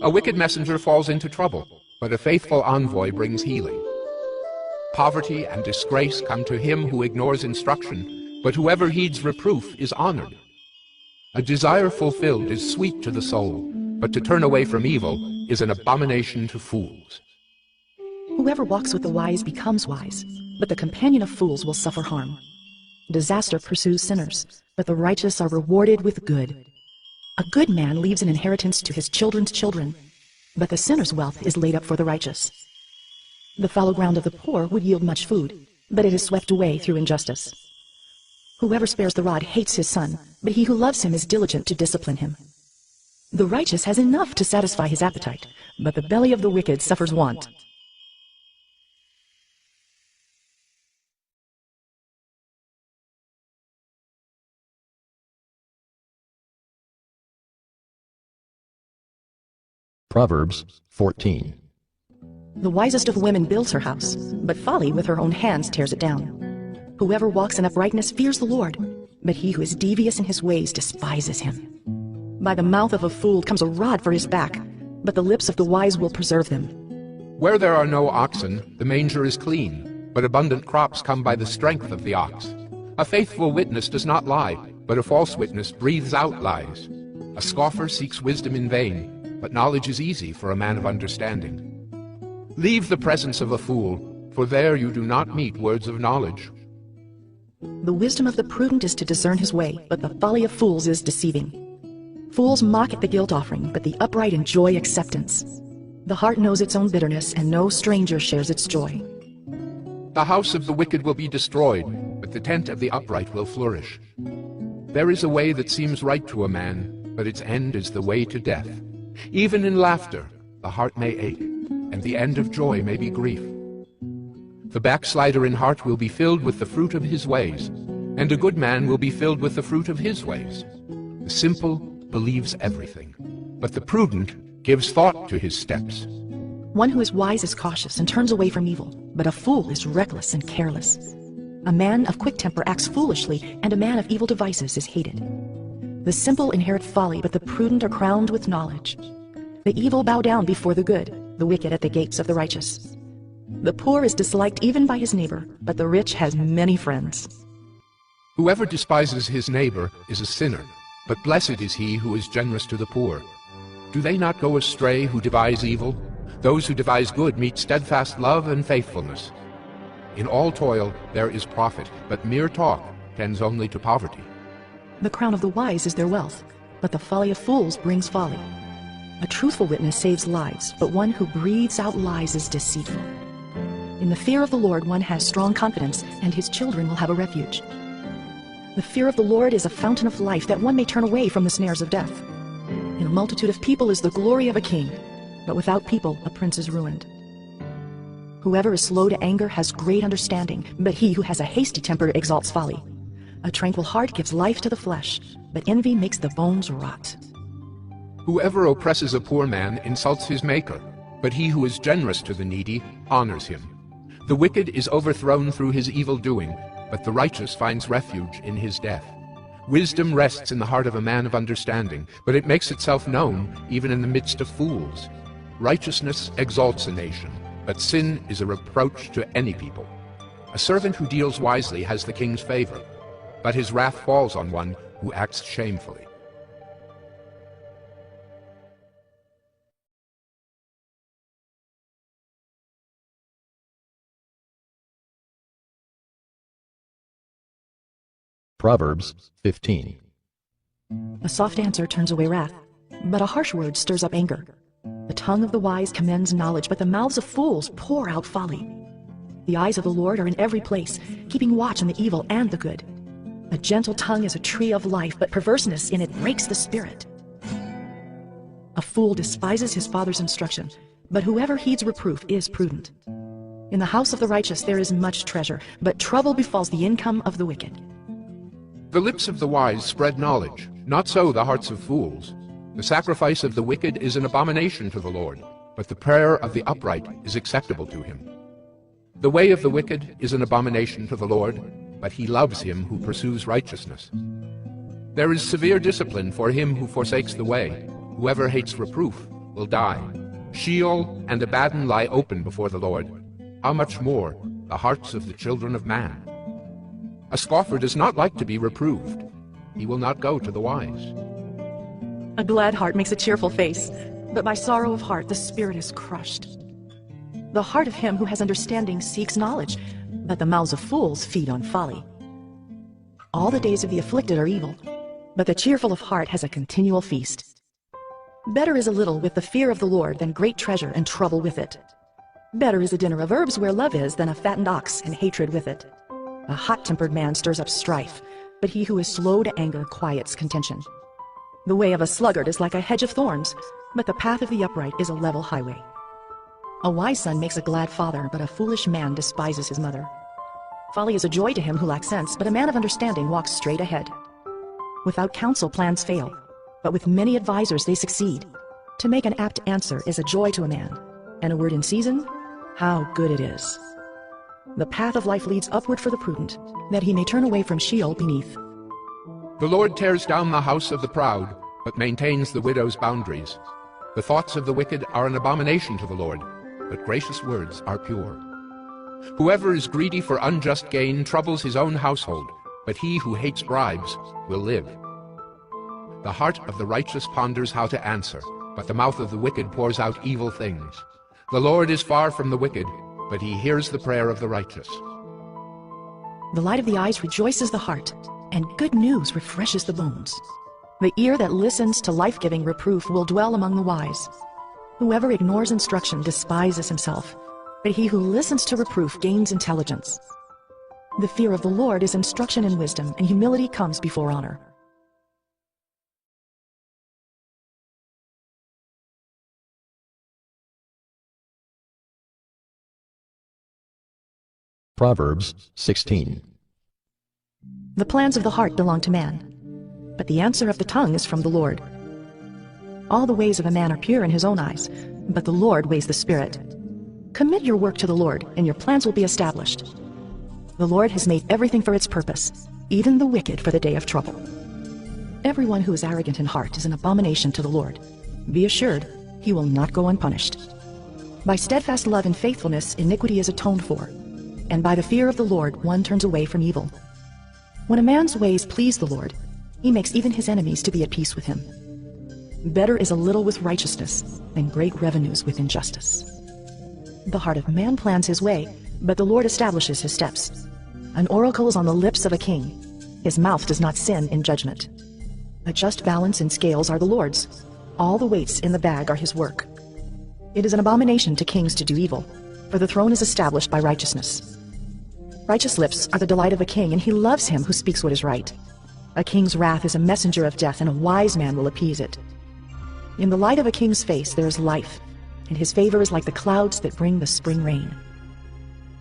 [SPEAKER 2] A wicked messenger falls into trouble, but a faithful envoy brings healing. Poverty and disgrace come to him who ignores instruction, but whoever heeds reproof is honored. A desire fulfilled is sweet to the soul, but to turn away from evil is an abomination to fools.
[SPEAKER 5] Whoever walks with the wise becomes wise, but the companion of fools will suffer harm. Disaster pursues sinners, but the righteous are rewarded with good. A good man leaves an inheritance to his children's children, but the sinner's wealth is laid up for the righteous. The fallow ground of the poor would yield much food, but it is swept away through injustice. Whoever spares the rod hates his son, but he who loves him is diligent to discipline him. The righteous has enough to satisfy his appetite, but the belly of the wicked suffers want.
[SPEAKER 1] Proverbs 14.
[SPEAKER 5] The wisest of women builds her house, but folly with her own hands tears it down. Whoever walks in uprightness fears the Lord, but he who is devious in his ways despises him. By the mouth of a fool comes a rod for his back, but the lips of the wise will preserve them.
[SPEAKER 2] Where there are no oxen, the manger is clean, but abundant crops come by the strength of the ox. A faithful witness does not lie, but a false witness breathes out lies. A scoffer seeks wisdom in vain, but knowledge is easy for a man of understanding. Leave the presence of a fool, for there you do not meet words of knowledge.
[SPEAKER 5] The wisdom of the prudent is to discern his way, but the folly of fools is deceiving. Fools mock at the guilt offering, but the upright enjoy acceptance. The heart knows its own bitterness, and no stranger shares its joy.
[SPEAKER 2] The house of the wicked will be destroyed, but the tent of the upright will flourish. There is a way that seems right to a man, but its end is the way to death. Even in laughter, the heart may ache, and the end of joy may be grief. The backslider in heart will be filled with the fruit of his ways, and a good man will be filled with the fruit of his ways. The simple believes everything, but the prudent gives thought to his steps.
[SPEAKER 5] One who is wise is cautious and turns away from evil, but a fool is reckless and careless. A man of quick temper acts foolishly, and a man of evil devices is hated. The simple inherit folly, but the prudent are crowned with knowledge. The evil bow down before the good, the wicked at the gates of the righteous. The poor is disliked even by his neighbor, but the rich has many friends.
[SPEAKER 2] Whoever despises his neighbor is a sinner, but blessed is he who is generous to the poor. Do they not go astray who devise evil? Those who devise good meet steadfast love and faithfulness. In all toil there is profit, but mere talk tends only to poverty.
[SPEAKER 5] The crown of the wise is their wealth, but the folly of fools brings folly. A truthful witness saves lives, but one who breathes out lies is deceitful. In the fear of the Lord one has strong confidence, and his children will have a refuge. The fear of the Lord is a fountain of life, that one may turn away from the snares of death. In a multitude of people is the glory of a king, but without people a prince is ruined. Whoever is slow to anger has great understanding, but he who has a hasty temper exalts folly. A tranquil heart gives life to the flesh, but envy makes the bones rot.
[SPEAKER 2] Whoever oppresses a poor man insults his maker, but he who is generous to the needy honors him. The wicked is overthrown through his evil doing, but the righteous finds refuge in his death. Wisdom rests in the heart of a man of understanding, but it makes itself known even in the midst of fools. Righteousness exalts a nation, but sin is a reproach to any people. A servant who deals wisely has the king's favor, but his wrath falls on one who acts shamefully.
[SPEAKER 1] Proverbs 15.
[SPEAKER 5] A soft answer turns away wrath, but a harsh word stirs up anger. The tongue of the wise commends knowledge, but the mouths of fools pour out folly. The eyes of the Lord are in every place, keeping watch on the evil and the good. A gentle tongue is a tree of life, but perverseness in it breaks the spirit. A fool despises his father's instruction, but whoever heeds reproof is prudent. In the house of the righteous there is much treasure, but trouble befalls the income of the wicked.
[SPEAKER 2] The lips of the wise spread knowledge, not so the hearts of fools. The sacrifice of the wicked is an abomination to the Lord, but the prayer of the upright is acceptable to him. The way of the wicked is an abomination to the Lord, but he loves him who pursues righteousness. There is severe discipline for him who forsakes the way. Whoever hates reproof will die. Sheol and Abaddon lie open before the Lord. How much more the hearts of the children of man? A scoffer does not like to be reproved. He will not go to the wise.
[SPEAKER 5] A glad heart makes a cheerful face, but by sorrow of heart the spirit is crushed. The heart of him who has understanding seeks knowledge, but the mouths of fools feed on folly. All the days of the afflicted are evil, but the cheerful of heart has a continual feast. Better is a little with the fear of the Lord than great treasure and trouble with it. Better is a dinner of herbs where love is than a fattened ox and hatred with it. A hot-tempered man stirs up strife, but he who is slow to anger quiets contention. The way of a sluggard is like a hedge of thorns, but the path of the upright is a level highway. A wise son makes a glad father, but a foolish man despises his mother. Folly is a joy to him who lacks sense, but a man of understanding walks straight ahead. Without counsel plans fail, but with many advisers they succeed. To make an apt answer is a joy to a man, and a word in season, how good it is. The path of life leads upward for the prudent, that he may turn away from Sheol beneath.
[SPEAKER 2] The Lord tears down the house of the proud, but maintains the widow's boundaries. The thoughts of the wicked are an abomination to the Lord, but gracious words are pure. Whoever is greedy for unjust gain troubles his own household, but he who hates bribes will live. The heart of the righteous ponders how to answer, but the mouth of the wicked pours out evil things. The Lord is far from the wicked, but he hears the prayer of the righteous.
[SPEAKER 5] The light of the eyes rejoices the heart, and good news refreshes the bones. The ear that listens to life-giving reproof will dwell among the wise. Whoever ignores instruction despises himself, but he who listens to reproof gains intelligence. The fear of the Lord is instruction in wisdom, and humility comes before honor.
[SPEAKER 1] Proverbs 16.
[SPEAKER 5] The plans of the heart belong to man, but the answer of the tongue is from the Lord. All the ways of a man are pure in his own eyes, but the Lord weighs the spirit. Commit your work to the Lord, and your plans will be established. The Lord has made everything for its purpose, even the wicked for the day of trouble. Everyone who is arrogant in heart is an abomination to the Lord. Be assured, he will not go unpunished. By steadfast love and faithfulness, iniquity is atoned for, and by the fear of the Lord one turns away from evil. When a man's ways please the Lord, he makes even his enemies to be at peace with him. Better is a little with righteousness than great revenues with injustice. The heart of man plans his way, but the Lord establishes his steps. An oracle is on the lips of a king. His mouth does not sin in judgment. A just balance and scales are the Lord's. All the weights in the bag are his work. It is an abomination to kings to do evil, for the throne is established by righteousness. Righteous lips are the delight of a king, and he loves him who speaks what is right. A king's wrath is a messenger of death, and a wise man will appease it. In the light of a king's face there is life, and his favor is like the clouds that bring the spring rain.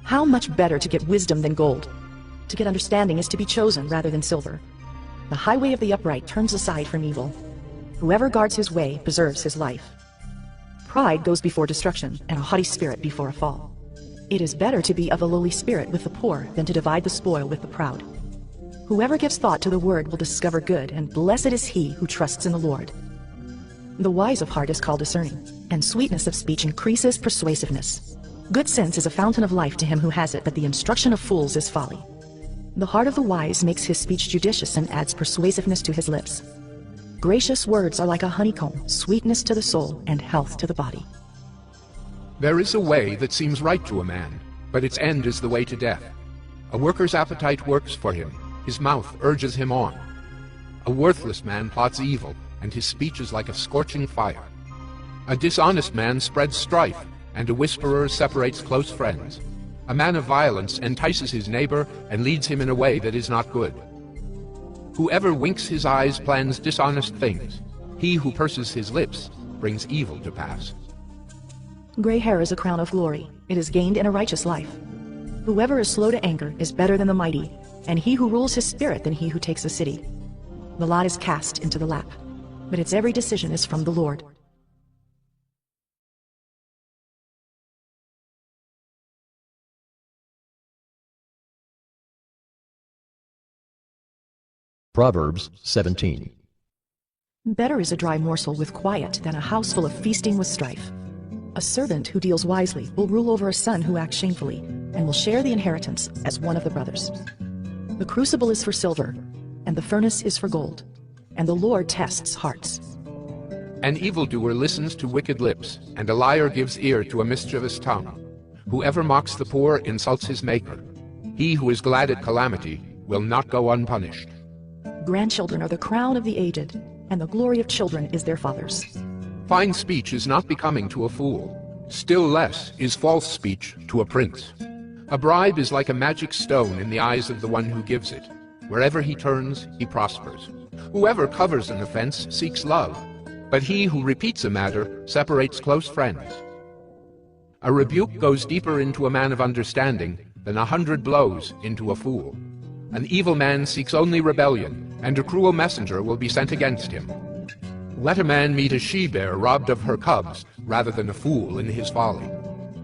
[SPEAKER 5] How much better to get wisdom than gold? To get understanding is to be chosen rather than silver. The highway of the upright turns aside from evil. Whoever guards his way preserves his life. Pride goes before destruction, and a haughty spirit before a fall. It is better to be of a lowly spirit with the poor than to divide the spoil with the proud. Whoever gives thought to the word will discover good, and blessed is he who trusts in the Lord. The wise of heart is called discerning, and sweetness of speech increases persuasiveness. Good sense is a fountain of life to him who has it, but the instruction of fools is folly. The heart of the wise makes his speech judicious and adds persuasiveness to his lips. Gracious words are like a honeycomb, sweetness to the soul and health to the body.
[SPEAKER 2] There is a way that seems right to a man, but its end is the way to death. A worker's appetite works for him. his mouth urges him on. A worthless man plots evil, and his speech is like a scorching fire. A dishonest man spreads strife, and a whisperer separates close friends. A man of violence entices his neighbor and leads him in a way that is not good. Whoever winks his eyes plans dishonest things. He who purses his lips brings evil to pass.
[SPEAKER 5] Gray hair is a crown of glory. It is gained in a righteous life. Whoever is slow to anger is better than the mighty, and he who rules his spirit than he who takes a city. The lot is cast into the lap, but its every decision is from the Lord.
[SPEAKER 1] Proverbs 17.
[SPEAKER 5] Better is a dry morsel with quiet than a house full of feasting with strife. A servant who deals wisely will rule over a son who acts shamefully, and will share the inheritance as one of the brothers. The crucible is for silver, and the furnace is for gold, and the Lord tests hearts.
[SPEAKER 2] An evildoer listens to wicked lips, and a liar gives ear to a mischievous tongue. Whoever mocks the poor insults his maker. He who is glad at calamity will not go unpunished.
[SPEAKER 5] Grandchildren are the crown of the aged, and the glory of children is their fathers.
[SPEAKER 2] Fine speech is not becoming to a fool. Still less is false speech to a prince. A bribe is like a magic stone in the eyes of the one who gives it. Wherever he turns, he prospers. Whoever covers an offense seeks love, but he who repeats a matter separates close friends. A rebuke goes deeper into a man of understanding than 100 blows into a fool. An evil man seeks only rebellion, and a cruel messenger will be sent against him. Let a man meet a she-bear robbed of her cubs, rather than a fool in his folly.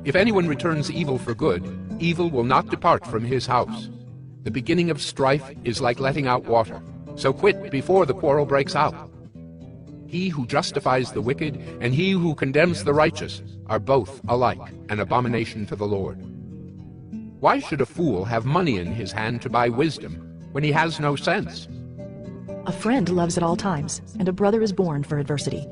[SPEAKER 2] If anyone returns evil for good, evil will not depart from his house. The beginning of strife is like letting out water, so quit before the quarrel breaks out. He who justifies the wicked and he who condemns the righteous are both alike an abomination to the Lord. Why should a fool have money in his hand to buy wisdom when he has no sense?
[SPEAKER 5] A friend loves at all times, and a brother is born for adversity.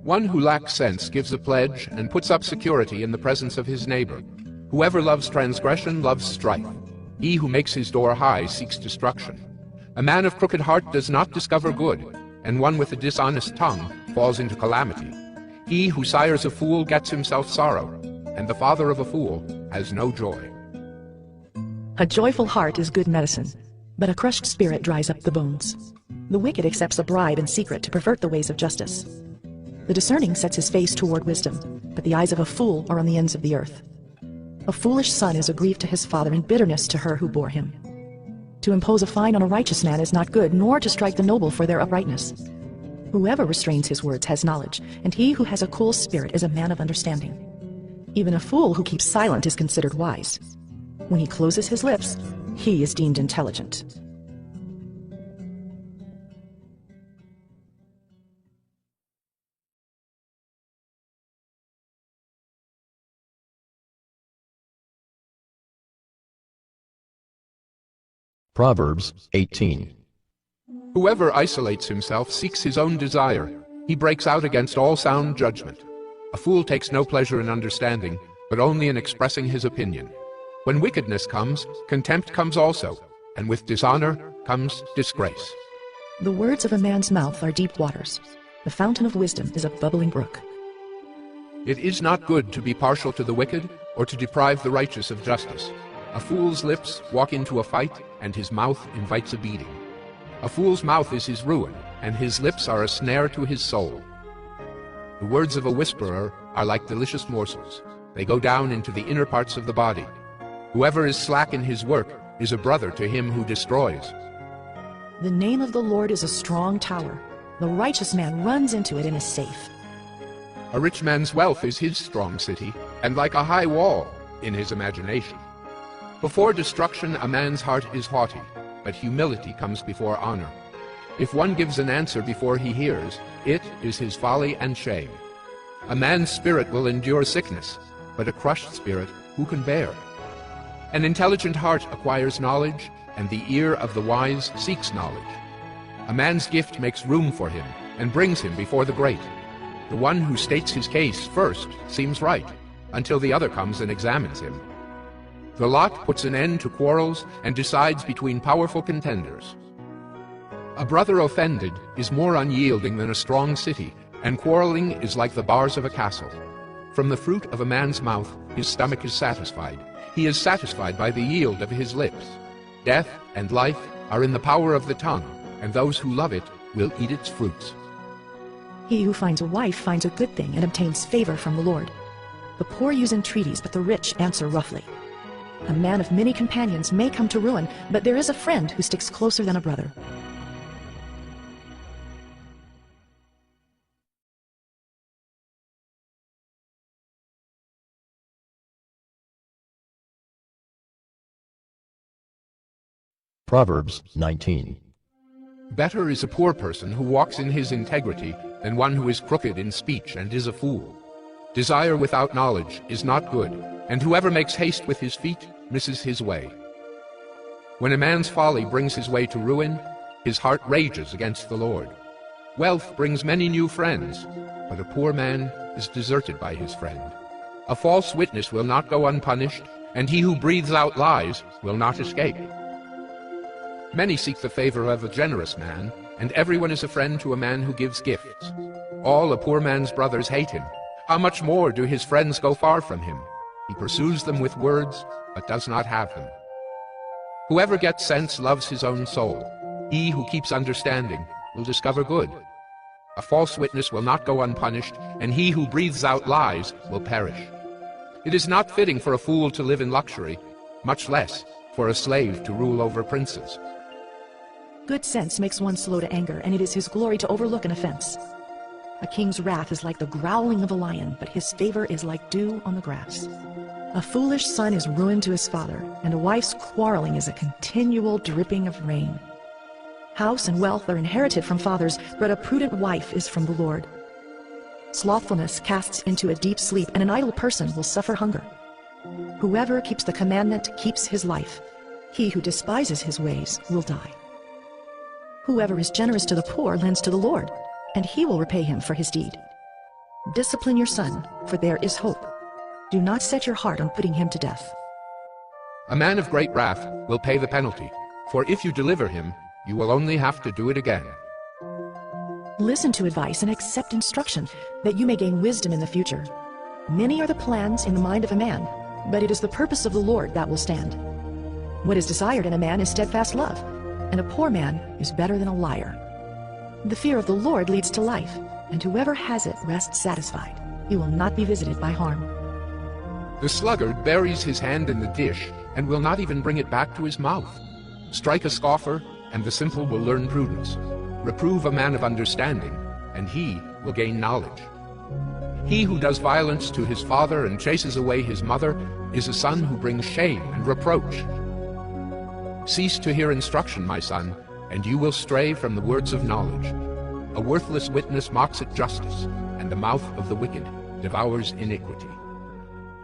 [SPEAKER 2] One who lacks sense gives a pledge and puts up security in the presence of his neighbor. Whoever loves transgression loves strife. He who makes his door high seeks destruction. A man of crooked heart does not discover good, and one with a dishonest tongue falls into calamity. He who sires a fool gets himself sorrow, and the father of a fool has no joy.
[SPEAKER 5] A joyful heart is good medicine, but a crushed spirit dries up the bones. The wicked accepts a bribe in secret to pervert the ways of justice. The discerning sets his face toward wisdom, but the eyes of a fool are on the ends of the earth. A foolish son is a grief to his father and bitterness to her who bore him. To impose a fine on a righteous man is not good, nor to strike the noble for their uprightness. Whoever restrains his words has knowledge, and he who has a cool spirit is a man of understanding. Even a fool who keeps silent is considered wise. When he closes his lips, he is deemed intelligent.
[SPEAKER 1] Proverbs 18.
[SPEAKER 2] Whoever isolates himself seeks his own desire. He breaks out against all sound judgment. A fool takes no pleasure in understanding, but only in expressing his opinion. When wickedness comes, contempt comes also, and with dishonor comes disgrace.
[SPEAKER 5] The words of a man's mouth are deep waters. The fountain of wisdom is a bubbling brook.
[SPEAKER 2] It is not good to be partial to the wicked, or to deprive the righteous of justice. A fool's lips walk into a fight, and his mouth invites a beating. A fool's mouth is his ruin, and his lips are a snare to his soul. The words of a whisperer are like delicious morsels. They go down into the inner parts of the body. Whoever is slack in his work is a brother to him who destroys.
[SPEAKER 5] The name of the Lord is a strong tower. The righteous man runs into it and is safe.
[SPEAKER 2] A rich man's wealth is his strong city, and like a high wall in his imagination. Before destruction a man's heart is haughty, but humility comes before honor. If one gives an answer before he hears, it is his folly and shame. A man's spirit will endure sickness, but a crushed spirit who can bear? An intelligent heart acquires knowledge, and the ear of the wise seeks knowledge. A man's gift makes room for him, and brings him before the great. The one who states his case first seems right, until the other comes and examines him. The lot puts an end to quarrels and decides between powerful contenders. A brother offended is more unyielding than a strong city, and quarreling is like the bars of a castle. From the fruit of a man's mouth his stomach is satisfied. He is satisfied by the yield of his lips. Death and life are in the power of the tongue, and those who love it will eat its fruits.
[SPEAKER 5] He who finds a wife finds a good thing and obtains favor from the Lord. The poor use entreaties, but the rich answer roughly. A man of many companions may come to ruin, but there is a friend who sticks closer than a brother.
[SPEAKER 1] Proverbs 19.
[SPEAKER 2] Better is a poor person who walks in his integrity than one who is crooked in speech and is a fool. Desire without knowledge is not good, and whoever makes haste with his feet misses his way. When a man's folly brings his way to ruin, his heart rages against the Lord. Wealth brings many new friends, but a poor man is deserted by his friend. A false witness will not go unpunished, and he who breathes out lies will not escape. Many seek the favor of a generous man, and everyone is a friend to a man who gives gifts. All a poor man's brothers hate him. How much more do his friends go far from him? He pursues them with words, but does not have them. Whoever gets sense loves his own soul. He who keeps understanding will discover good. A false witness will not go unpunished, and he who breathes out lies will perish. It is not fitting for a fool to live in luxury, much less for a slave to rule over princes.
[SPEAKER 5] Good sense makes one slow to anger, and it is his glory to overlook an offense. A king's wrath is like the growling of a lion, but his favor is like dew on the grass. A foolish son is ruin to his father, and a wife's quarreling is a continual dripping of rain. House and wealth are inherited from fathers, but a prudent wife is from the Lord. Slothfulness casts into a deep sleep, and an idle person will suffer hunger. Whoever keeps the commandment keeps his life. He who despises his ways will die. Whoever is generous to the poor lends to the Lord, and he will repay him for his deed. Discipline your son, for there is hope. Do not set your heart on putting him to death.
[SPEAKER 2] A man of great wrath will pay the penalty, for if you deliver him, you will only have to do it again.
[SPEAKER 5] Listen to advice and accept instruction, that you may gain wisdom in the future. Many are the plans in the mind of a man, but it is the purpose of the Lord that will stand. What is desired in a man is steadfast love, and a poor man is better than a liar. The fear of the Lord leads to life, and whoever has it rests satisfied. He will not be visited by harm.
[SPEAKER 2] The sluggard buries his hand in the dish and will not even bring it back to his mouth. Strike a scoffer, and the simple will learn prudence. Reprove a man of understanding, and he will gain knowledge. He who does violence to his father and chases away his mother is a son who brings shame and reproach. Cease to hear instruction, my son, and you will stray from the words of knowledge. A worthless witness mocks at justice, and the mouth of the wicked devours iniquity.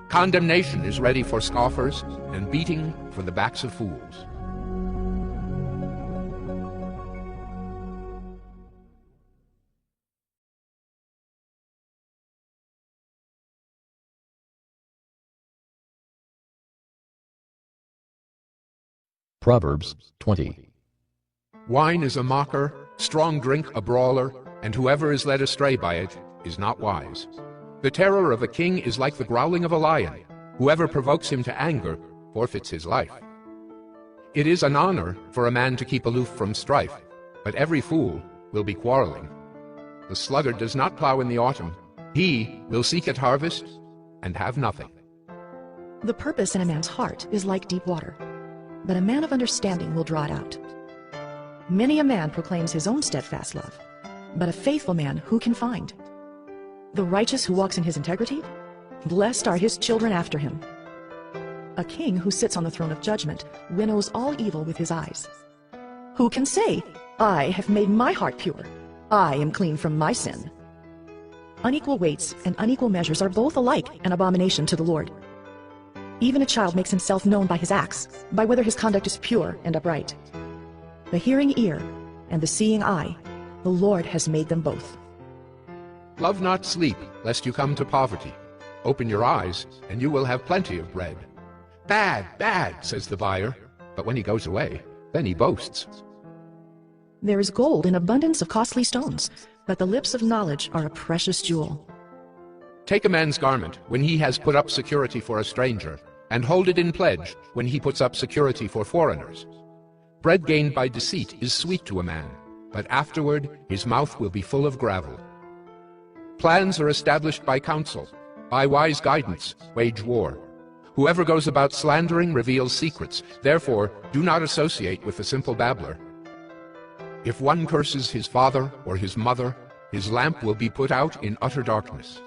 [SPEAKER 2] Condemnation is ready for scoffers, and beating for the backs of fools.
[SPEAKER 1] Proverbs 20.
[SPEAKER 2] Wine is a mocker, strong drink a brawler, and whoever is led astray by it is not wise. The terror of a king is like the growling of a lion. Whoever provokes him to anger forfeits his life. It is an honor for a man to keep aloof from strife, but every fool will be quarreling. The sluggard does not plow in the autumn. He will seek at harvest and have nothing.
[SPEAKER 5] The purpose in a man's heart is like deep water, but a man of understanding will draw it out. Many a man proclaims his own steadfast love, but a faithful man who can find? The righteous who walks in his integrity? Blessed are his children after him. A king who sits on the throne of judgment winnows all evil with his eyes. Who can say, I have made my heart pure, I am clean from my sin? Unequal weights and unequal measures are both alike an abomination to the Lord. Even a child makes himself known by his acts, by whether his conduct is pure and upright. The hearing ear and the seeing eye, the Lord has made them both.
[SPEAKER 2] Love not sleep, lest you come to poverty. Open your eyes, and you will have plenty of bread. Bad, bad, says the buyer. But when he goes away, then he boasts.
[SPEAKER 5] There is gold in abundance of costly stones, but the lips of knowledge are a precious jewel.
[SPEAKER 2] Take a man's garment when he has put up security for a stranger, and hold it in pledge when he puts up security for foreigners. Bread gained by deceit is sweet to a man, but afterward his mouth will be full of gravel. Plans are established by counsel. By wise guidance, wage war. Whoever goes about slandering reveals secrets. Therefore, do not associate with the simple babbler. If one curses his father or his mother, his lamp will be put out in utter darkness.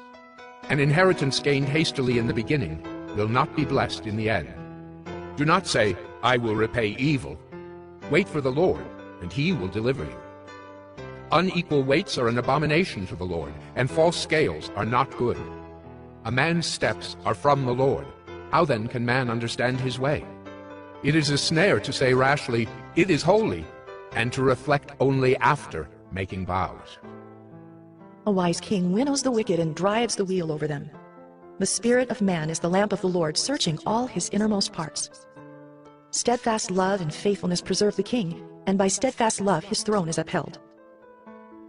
[SPEAKER 2] An inheritance gained hastily in the beginning will not be blessed in the end. Do not say, I will repay evil. Wait for the Lord, and he will deliver you. Unequal weights are an abomination to the Lord, and false scales are not good. A man's steps are from the Lord. How then can man understand his way? It is a snare to say rashly, it is holy, and to reflect only after making vows.
[SPEAKER 5] A wise king winnows the wicked and drives the wheel over them. The spirit of man is the lamp of the Lord, searching all his innermost parts. Steadfast love and faithfulness preserve the king, and by steadfast love his throne is upheld.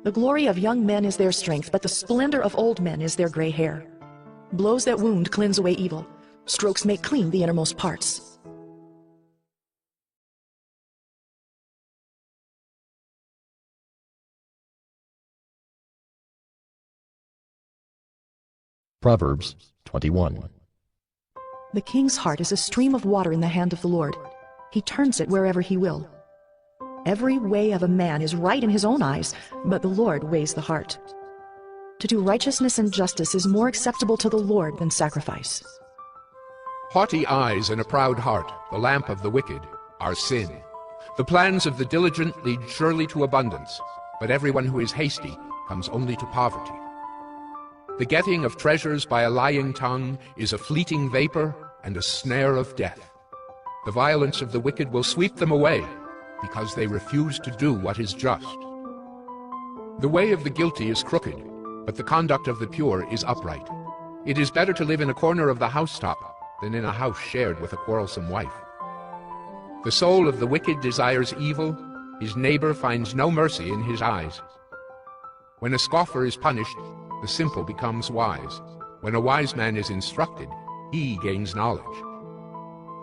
[SPEAKER 5] The glory of young men is their strength, but the splendor of old men is their gray hair. Blows that wound cleanse away evil. Strokes make clean the innermost parts.
[SPEAKER 1] Proverbs 21.
[SPEAKER 5] The king's heart is a stream of water in the hand of the Lord. He turns it wherever he will. Every way of a man is right in his own eyes, but the Lord weighs the heart. To do righteousness and justice is more acceptable to the Lord than sacrifice.
[SPEAKER 2] Haughty eyes and a proud heart, the lamp of the wicked, are sin. The plans of the diligent lead surely to abundance, but everyone who is hasty comes only to poverty. The getting of treasures by a lying tongue is a fleeting vapor and a snare of death. The violence of the wicked will sweep them away, because they refuse to do what is just. The way of the guilty is crooked, but the conduct of the pure is upright. It is better to live in a corner of the housetop than in a house shared with a quarrelsome wife. The soul of the wicked desires evil, his neighbor finds no mercy in his eyes. When a scoffer is punished, the simple becomes wise. When a wise man is instructed, he gains knowledge.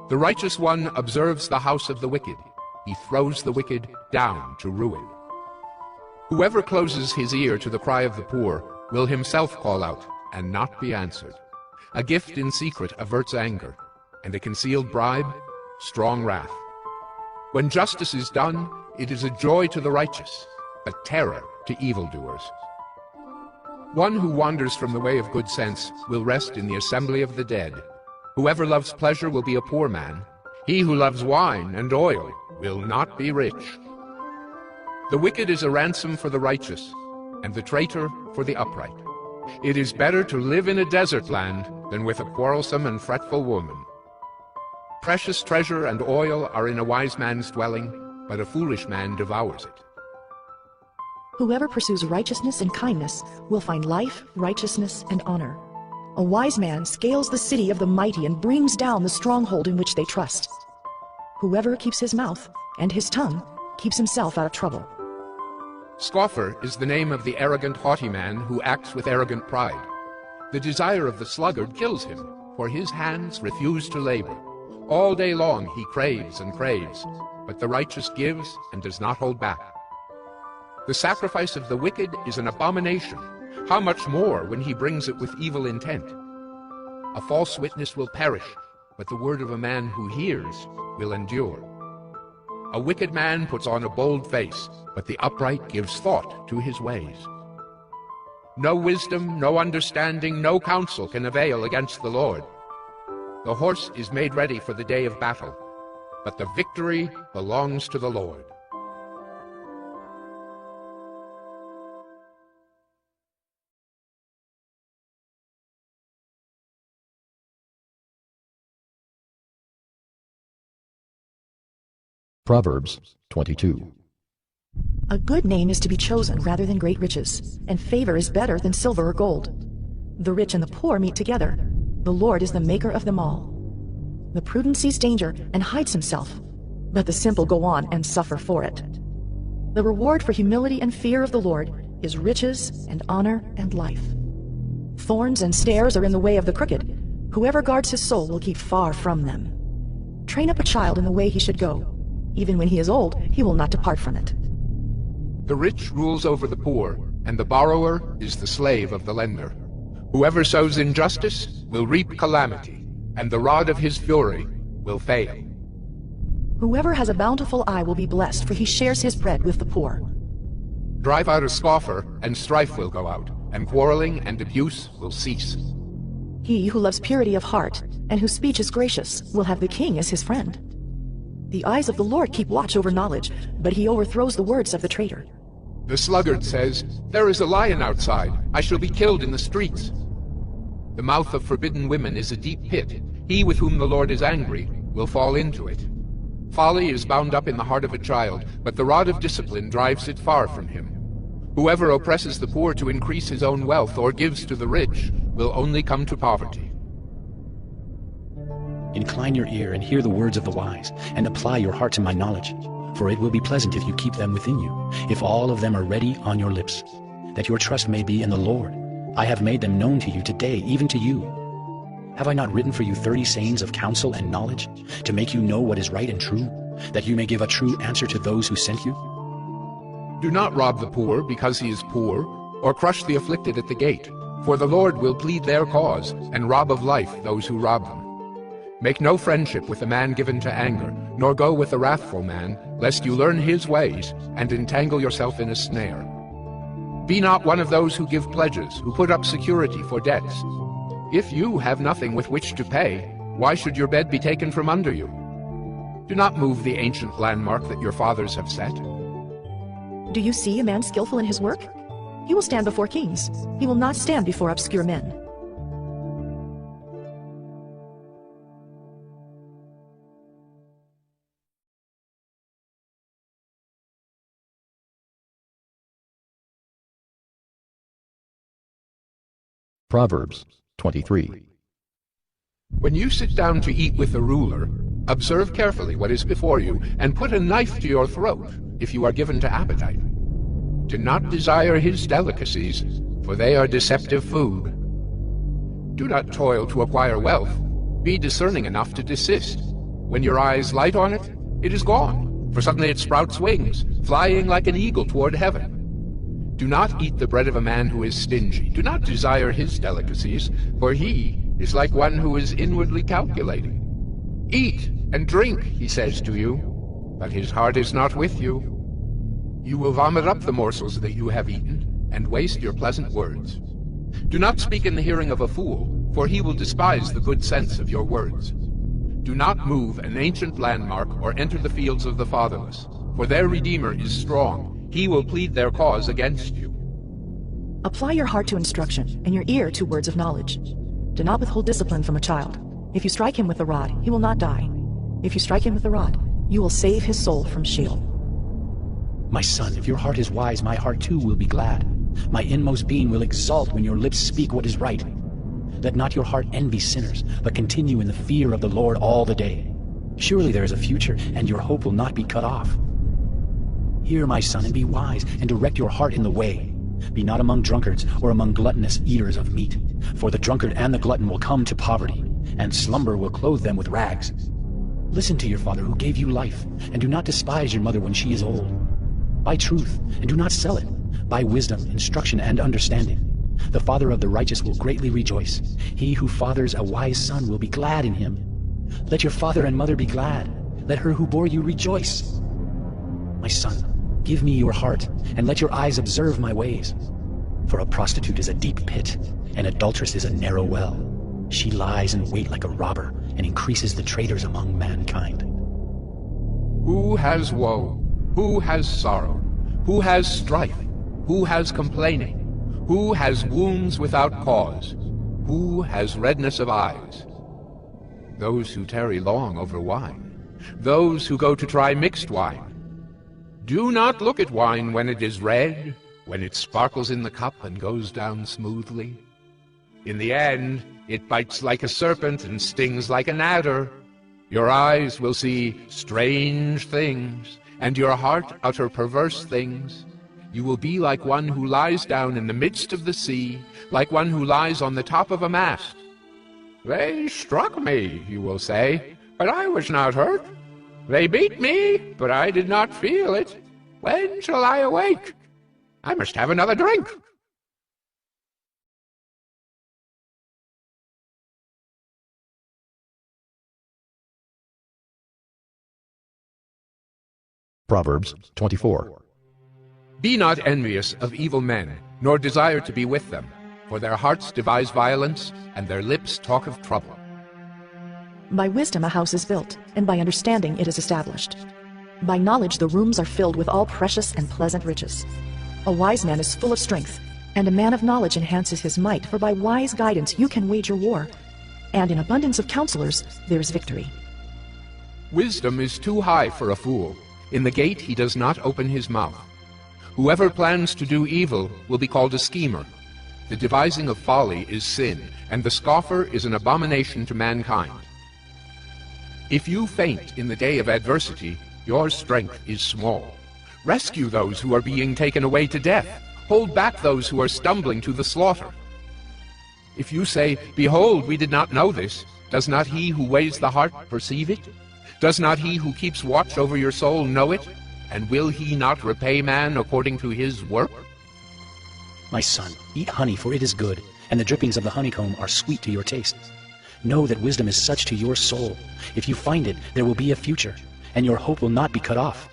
[SPEAKER 2] The righteous one observes the house of the wicked. He throws the wicked down to ruin. Whoever closes his ear to the cry of the poor will himself call out and not be answered. A gift in secret averts anger, and a concealed bribe, strong wrath. When justice is done, it is a joy to the righteous, but terror to evildoers. One who wanders from the way of good sense will rest in the assembly of the dead. Whoever loves pleasure will be a poor man. He who loves wine and oil will not be rich. The wicked is a ransom for the righteous, and the traitor for the upright. It is better to live in a desert land than with a quarrelsome and fretful woman. Precious treasure and oil are in a wise man's dwelling, but a foolish man devours it.
[SPEAKER 5] Whoever pursues righteousness and kindness will find life, righteousness, and honor. A wise man scales the city of the mighty and brings down the stronghold in which they trust. Whoever keeps his mouth and his tongue keeps himself out of trouble.
[SPEAKER 2] Scoffer is the name of the arrogant, haughty man who acts with arrogant pride. The desire of the sluggard kills him, for his hands refuse to labor. All day long he craves and craves, but the righteous gives and does not hold back. The sacrifice of the wicked is an abomination. How much more when he brings it with evil intent? A false witness will perish, but the word of a man who hears will endure. A wicked man puts on a bold face, but the upright gives thought to his ways. No wisdom, no understanding, no counsel can avail against the Lord. The horse is made ready for the day of battle, but the victory belongs to the Lord.
[SPEAKER 1] Proverbs 22.
[SPEAKER 5] A good name is to be chosen rather than great riches, and favor is better than silver or gold. The rich and the poor meet together. The Lord is the maker of them all. The prudent sees danger and hides himself, but the simple go on and suffer for it. The reward for humility and fear of the Lord is riches and honor and life. Thorns and snares are in the way of the crooked. Whoever guards his soul will keep far from them. Train up a child in the way he should go. Even when he is old, he will not depart from it.
[SPEAKER 2] The rich rules over the poor, and the borrower is the slave of the lender. Whoever sows injustice will reap calamity, and the rod of his fury will fail.
[SPEAKER 5] Whoever has a bountiful eye will be blessed, for he shares his bread with the poor.
[SPEAKER 2] Drive out a scoffer, and strife will go out, and quarreling and abuse will cease.
[SPEAKER 5] He who loves purity of heart, and whose speech is gracious, will have the king as his friend. The eyes of the Lord keep watch over knowledge, but he overthrows the words of the traitor.
[SPEAKER 2] The sluggard says, "There is a lion outside. I shall be killed in the streets." The mouth of forbidden women is a deep pit. He with whom the Lord is angry will fall into it. Folly is bound up in the heart of a child, but the rod of discipline drives it far from him. Whoever oppresses the poor to increase his own wealth or gives to the rich will only come to poverty.
[SPEAKER 3] Incline your ear and hear the words of the wise, and apply your heart to my knowledge. For it will be pleasant if you keep them within you, if all of them are ready on your lips, that your trust may be in the Lord. I have made them known to you today, even to you. Have I not written for you 30 sayings of counsel and knowledge, to make you know what is right and true, that you may give a true answer to those who sent you?
[SPEAKER 2] Do not rob the poor because he is poor, or crush the afflicted at the gate, for the Lord will plead their cause, and rob of life those who rob them. Make no friendship with a man given to anger, nor go with a wrathful man, lest you learn his ways, and entangle yourself in a snare. Be not one of those who give pledges, who put up security for debts. If you have nothing with which to pay, why should your bed be taken from under you? Do not move the ancient landmark that your fathers have set.
[SPEAKER 5] Do you see a man skillful in his work? He will stand before kings. He will not stand before obscure men.
[SPEAKER 1] Proverbs 23.
[SPEAKER 2] When you sit down to eat with a ruler, observe carefully what is before you, and put a knife to your throat if you are given to appetite. Do not desire his delicacies, for they are deceptive food. Do not toil to acquire wealth. Be discerning enough to desist. When your eyes light on it, it is gone, for suddenly it sprouts wings, flying like an eagle toward heaven. Do not eat the bread of a man who is stingy. Do not desire his delicacies, for he is like one who is inwardly calculating. Eat and drink, he says to you, but his heart is not with you. You will vomit up the morsels that you have eaten, and waste your pleasant words. Do not speak in the hearing of a fool, for he will despise the good sense of your words. Do not move an ancient landmark or enter the fields of the fatherless, for their Redeemer is strong. He will plead their cause against you.
[SPEAKER 5] Apply your heart to instruction, and your ear to words of knowledge. Do not withhold discipline from a child. If you strike him with the rod, he will not die. If you strike him with the rod, you will save his soul from Sheol.
[SPEAKER 3] My son, if your heart is wise, my heart too will be glad. My inmost being will exult when your lips speak what is right. Let not your heart envy sinners, but continue in the fear of the Lord all the day. Surely there is a future, and your hope will not be cut off. Hear, my son, and be wise, and direct your heart in the way. Be not among drunkards, or among gluttonous eaters of meat. For the drunkard and the glutton will come to poverty, and slumber will clothe them with rags. Listen to your father who gave you life, and do not despise your mother when she is old. Buy truth, and do not sell it. Buy wisdom, instruction, and understanding. The father of the righteous will greatly rejoice. He who fathers a wise son will be glad in him. Let your father and mother be glad. Let her who bore you rejoice. My son, give me your heart, and let your eyes observe my ways. For a prostitute is a deep pit, an adulteress is a narrow well. She lies in wait like a robber, and increases the traitors among mankind.
[SPEAKER 2] Who has woe? Who has sorrow? Who has strife? Who has complaining? Who has wounds without cause? Who has redness of eyes? Those who tarry long over wine. Those who go to try mixed wine. Do not look at wine when it is red, when it sparkles in the cup and goes down smoothly. In the end, it bites like a serpent and stings like an adder. Your eyes will see strange things, and your heart utter perverse things. You will be like one who lies down in the midst of the sea, like one who lies on the top of a mast. They struck me, you will say, but I was not hurt. They beat me, but I did not feel it. When shall I awake? I must have another drink.
[SPEAKER 1] Proverbs 24.
[SPEAKER 2] Be not envious of evil men, nor desire to be with them, for their hearts devise violence, and their lips talk of trouble.
[SPEAKER 5] By wisdom a house is built, and by understanding it is established. By knowledge the rooms are filled with all precious and pleasant riches. A wise man is full of strength, and a man of knowledge enhances his might, for by wise guidance you can wage your war, and in abundance of counselors there is victory.
[SPEAKER 2] Wisdom is too high for a fool. In the gate he does not open his mouth. Whoever plans to do evil will be called a schemer. The devising of folly is sin, and the scoffer is an abomination to mankind. If you faint in the day of adversity, your strength is small. Rescue those who are being taken away to death. Hold back those who are stumbling to the slaughter. If you say, "Behold, we did not know this," does not he who weighs the heart perceive it? Does not he who keeps watch over your soul know it? And will he not repay man according to his work?
[SPEAKER 3] My son, eat honey, for it is good, and the drippings of the honeycomb are sweet to your taste. Know that wisdom is such to your soul. If you find it, there will be a future, and your hope will not be cut off.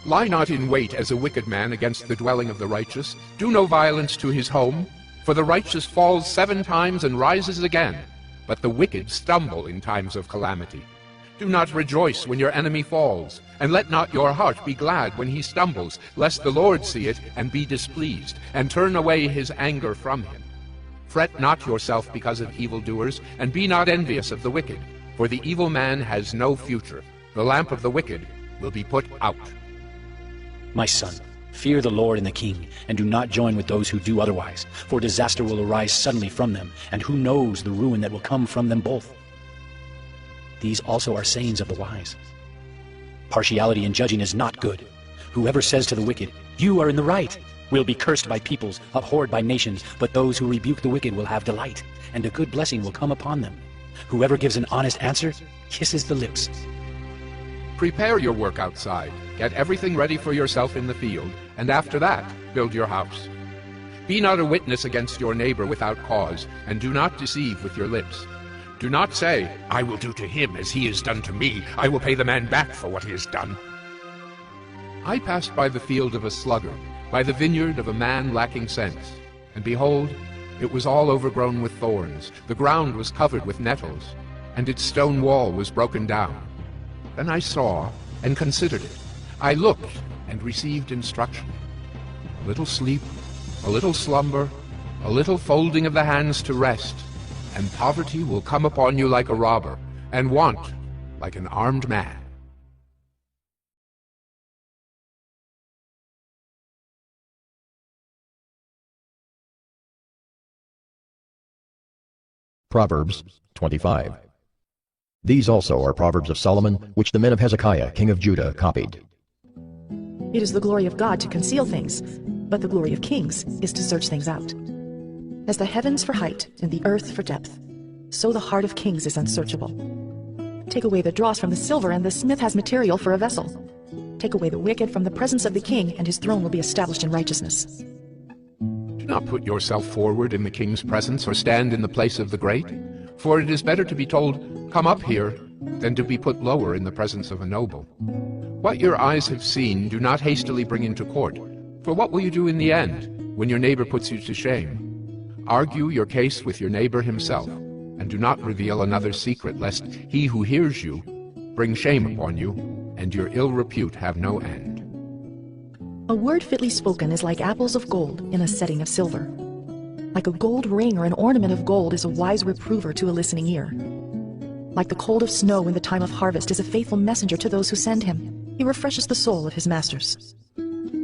[SPEAKER 2] Lie not in wait as a wicked man against the dwelling of the righteous. Do no violence to his home. For the righteous falls 7 times and rises again, but the wicked stumble in times of calamity. Do not rejoice when your enemy falls, and let not your heart be glad when he stumbles, lest the Lord see it and be displeased, and turn away his anger from him. Fret not yourself because of evildoers, and be not envious of the wicked, for the evil man has no future. The lamp of the wicked will be put out.
[SPEAKER 3] My son, fear the Lord and the king, and do not join with those who do otherwise, for disaster will arise suddenly from them, and who knows the ruin that will come from them both. These also are sayings of the wise. Partiality in judging is not good. Whoever says to the wicked, "You are in the right," will be cursed by peoples, abhorred by nations, but those who rebuke the wicked will have delight, and a good blessing will come upon them. Whoever gives an honest answer kisses the lips.
[SPEAKER 2] Prepare your work outside. Get everything ready for yourself in the field, and after that, build your house. Be not a witness against your neighbor without cause, and do not deceive with your lips. Do not say, "I will do to him as he has done to me. I will pay the man back for what he has done." I passed by the field of a sluggard, by the vineyard of a man lacking sense, and behold, it was all overgrown with thorns. The ground was covered with nettles, and its stone wall was broken down. Then I saw and considered it. I looked and received instruction. A little sleep, a little slumber, a little folding of the hands to rest, and poverty will come upon you like a robber, and want like an armed man.
[SPEAKER 1] Proverbs 25. These also are Proverbs of Solomon, which the men of Hezekiah, king of Judah, copied.
[SPEAKER 5] It is the glory of God to conceal things, but the glory of kings is to search things out. As the heavens for height and the earth for depth, so the heart of kings is unsearchable. Take away the dross from the silver, and the smith has material for a vessel. Take away the wicked from the presence of the king, and his throne will be established in righteousness.
[SPEAKER 2] Do not put yourself forward in the king's presence, or stand in the place of the great. For it is better to be told, "Come up here," than to be put lower in the presence of a noble. What your eyes have seen, do not hastily bring into court. For what will you do in the end, when your neighbor puts you to shame? Argue your case with your neighbor himself, and do not reveal another's secret, lest he who hears you bring shame upon you, and your ill repute have no end.
[SPEAKER 5] A word fitly spoken is like apples of gold in a setting of silver. Like a gold ring or an ornament of gold is a wise reprover to a listening ear. Like the cold of snow in the time of harvest is a faithful messenger to those who send him. He refreshes the soul of his masters.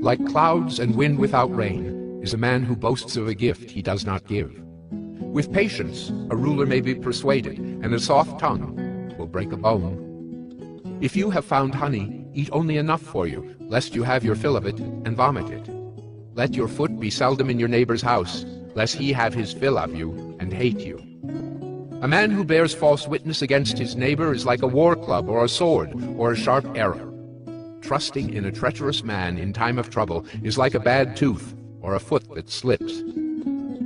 [SPEAKER 2] Like clouds and wind without rain is a man who boasts of a gift he does not give. With patience a ruler may be persuaded, and a soft tongue will break a bone. If you have found honey, eat only enough for you, lest you have your fill of it and vomit it. Let your foot be seldom in your neighbor's house, lest he have his fill of you and hate you. A man who bears false witness against his neighbor is like a war club or a sword or a sharp arrow. Trusting in a treacherous man in time of trouble is like a bad tooth or a foot that slips.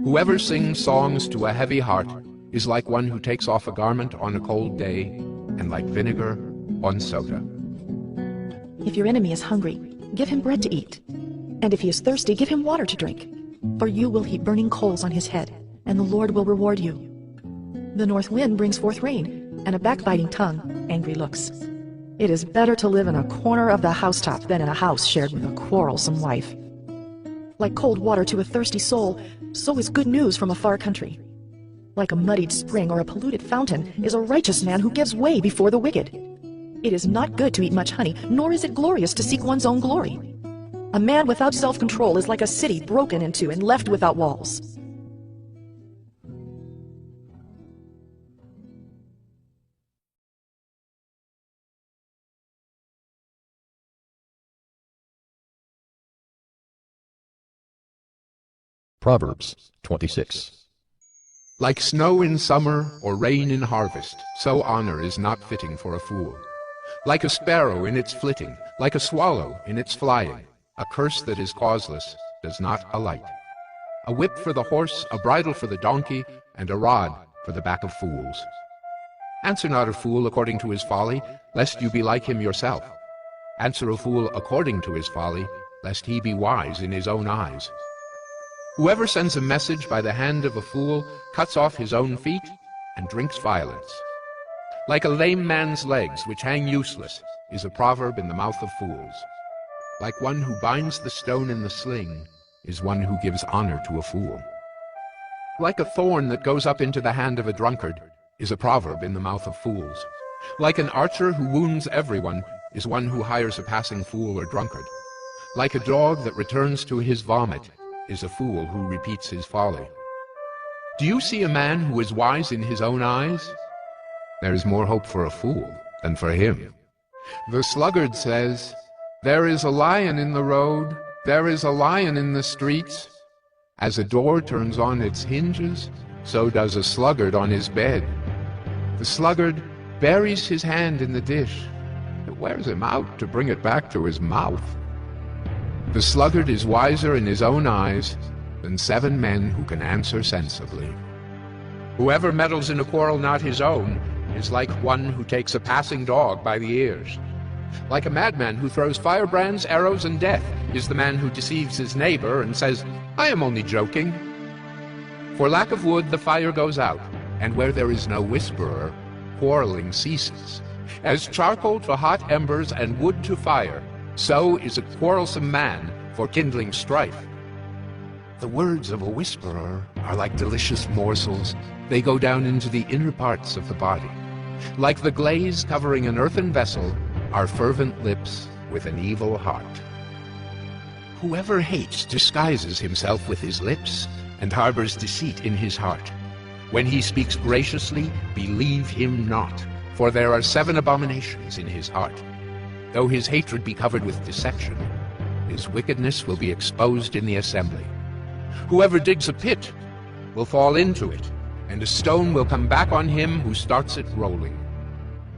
[SPEAKER 2] Whoever sings songs to a heavy heart is like one who takes off a garment on a cold day, and like vinegar on soda.
[SPEAKER 5] If your enemy is hungry, give him bread to eat. And if he is thirsty, give him water to drink. For you will heap burning coals on his head, and the Lord will reward you. The north wind brings forth rain, and a backbiting tongue, angry looks. It is better to live in a corner of the housetop than in a house shared with a quarrelsome wife. Like cold water to a thirsty soul, so is good news from a far country. Like a muddied spring or a polluted fountain is a righteous man who gives way before the wicked. It is not good to eat much honey, nor is it glorious to seek one's own glory. A man without self-control is like a city broken into and left without walls.
[SPEAKER 1] Proverbs 26.
[SPEAKER 2] Like snow in summer or rain in harvest, so honor is not fitting for a fool. Like a sparrow in its flitting, like a swallow in its flying, a curse that is causeless does not alight. A whip for the horse, a bridle for the donkey, and a rod for the back of fools. Answer not a fool according to his folly, lest you be like him yourself. Answer a fool according to his folly, lest he be wise in his own eyes. Whoever sends a message by the hand of a fool cuts off his own feet and drinks violence. Like a lame man's legs, which hang useless, is a proverb in the mouth of fools. Like one who binds the stone in the sling is one who gives honor to a fool. Like a thorn that goes up into the hand of a drunkard is a proverb in the mouth of fools. Like an archer who wounds everyone is one who hires a passing fool or drunkard. Like a dog that returns to his vomit is a fool who repeats his folly. Do you see a man who is wise in his own eyes? There is more hope for a fool than for him. The sluggard says, "There is a lion in the road, there is a lion in the streets." As a door turns on its hinges, so does a sluggard on his bed. The sluggard buries his hand in the dish. It wears him out to bring it back to his mouth. The sluggard is wiser in his own eyes than 7 men who can answer sensibly. Whoever meddles in a quarrel not his own is like one who takes a passing dog by the ears. Like a madman who throws firebrands, arrows, and death is the man who deceives his neighbor and says, "I am only joking." For lack of wood the fire goes out, and where there is no whisperer, quarreling ceases. As charcoal to hot embers and wood to fire, so is a quarrelsome man for kindling strife. The words of a whisperer are like delicious morsels. They go down into the inner parts of the body. Like the glaze covering an earthen vessel are fervent lips with an evil heart. Whoever hates disguises himself with his lips and harbors deceit in his heart. When he speaks graciously, believe him not, for there are 7 abominations in his heart. Though his hatred be covered with deception, his wickedness will be exposed in the assembly. Whoever digs a pit will fall into it, and a stone will come back on him who starts it rolling.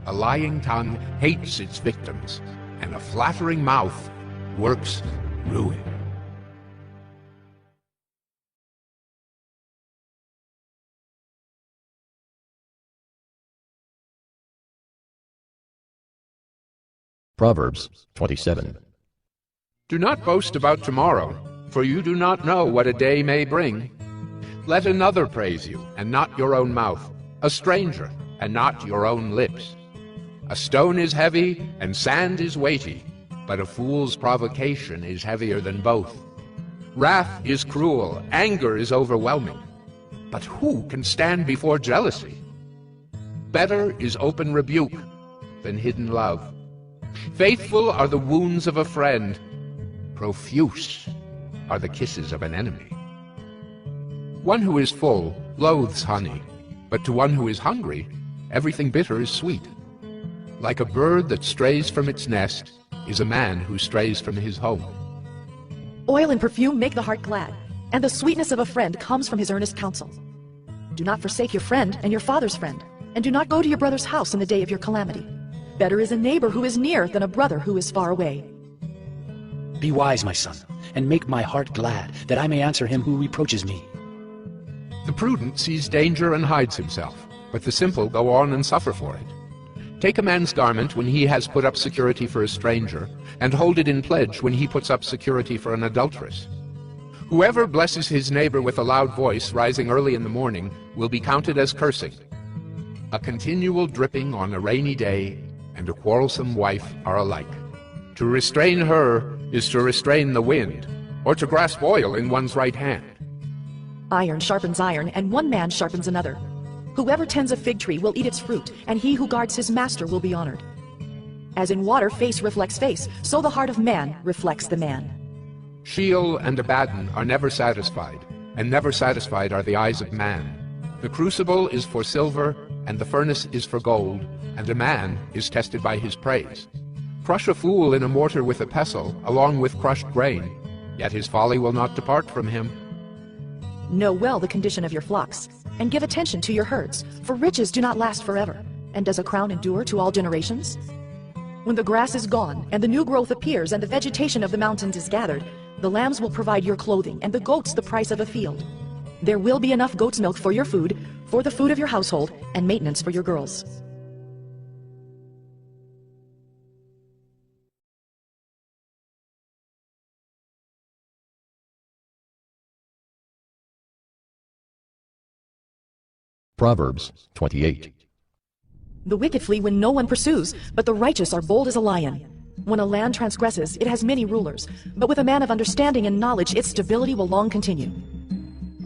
[SPEAKER 2] A lying tongue hates its victims, and a flattering mouth works ruin.
[SPEAKER 1] Proverbs 27.
[SPEAKER 2] Do not boast about tomorrow, for you do not know what a day may bring. Let another praise you, and not your own mouth, a stranger, and not your own lips. A stone is heavy, and sand is weighty, but a fool's provocation is heavier than both. Wrath is cruel, anger is overwhelming, but who can stand before jealousy? Better is open rebuke than hidden love. Faithful are the wounds of a friend, profuse are the kisses of an enemy. One who is full loathes honey, but to one who is hungry, everything bitter is sweet. Like a bird that strays from its nest is a man who strays from his home.
[SPEAKER 5] Oil and perfume make the heart glad, and the sweetness of a friend comes from his earnest counsel. Do not forsake your friend and your father's friend, and do not go to your brother's house in the day of your calamity. Better is a neighbor who is near than a brother who is far away.
[SPEAKER 3] Be wise, my son, and make my heart glad, that I may answer him who reproaches me.
[SPEAKER 2] The prudent sees danger and hides himself, but the simple go on and suffer for it. Take a man's garment when he has put up security for a stranger, and hold it in pledge when he puts up security for an adulteress. Whoever blesses his neighbor with a loud voice rising early in the morning will be counted as cursing. A continual dripping on a rainy day and a quarrelsome wife are alike. To restrain her is to restrain the wind, or to grasp oil in one's right hand.
[SPEAKER 5] Iron sharpens iron, and one man sharpens another. Whoever tends a fig tree will eat its fruit, and he who guards his master will be honored. As in water face reflects face, so the heart of man reflects the man.
[SPEAKER 2] Sheol and Abaddon are never satisfied, and never satisfied are the eyes of man. The crucible is for silver, and the furnace is for gold, and a man is tested by his praise. Crush a fool in a mortar with a pestle, along with crushed grain, yet his folly will not depart from him.
[SPEAKER 5] Know well the condition of your flocks, and give attention to your herds, for riches do not last forever. And does a crown endure to all generations? When the grass is gone, and the new growth appears, and the vegetation of the mountains is gathered, the lambs will provide your clothing, and the goats the price of a field. There will be enough goat's milk for your food, for the food of your household, and maintenance for your girls.
[SPEAKER 1] Proverbs 28.
[SPEAKER 5] The wicked flee when no one pursues, but the righteous are bold as a lion. When a land transgresses, it has many rulers, but with a man of understanding and knowledge, its stability will long continue.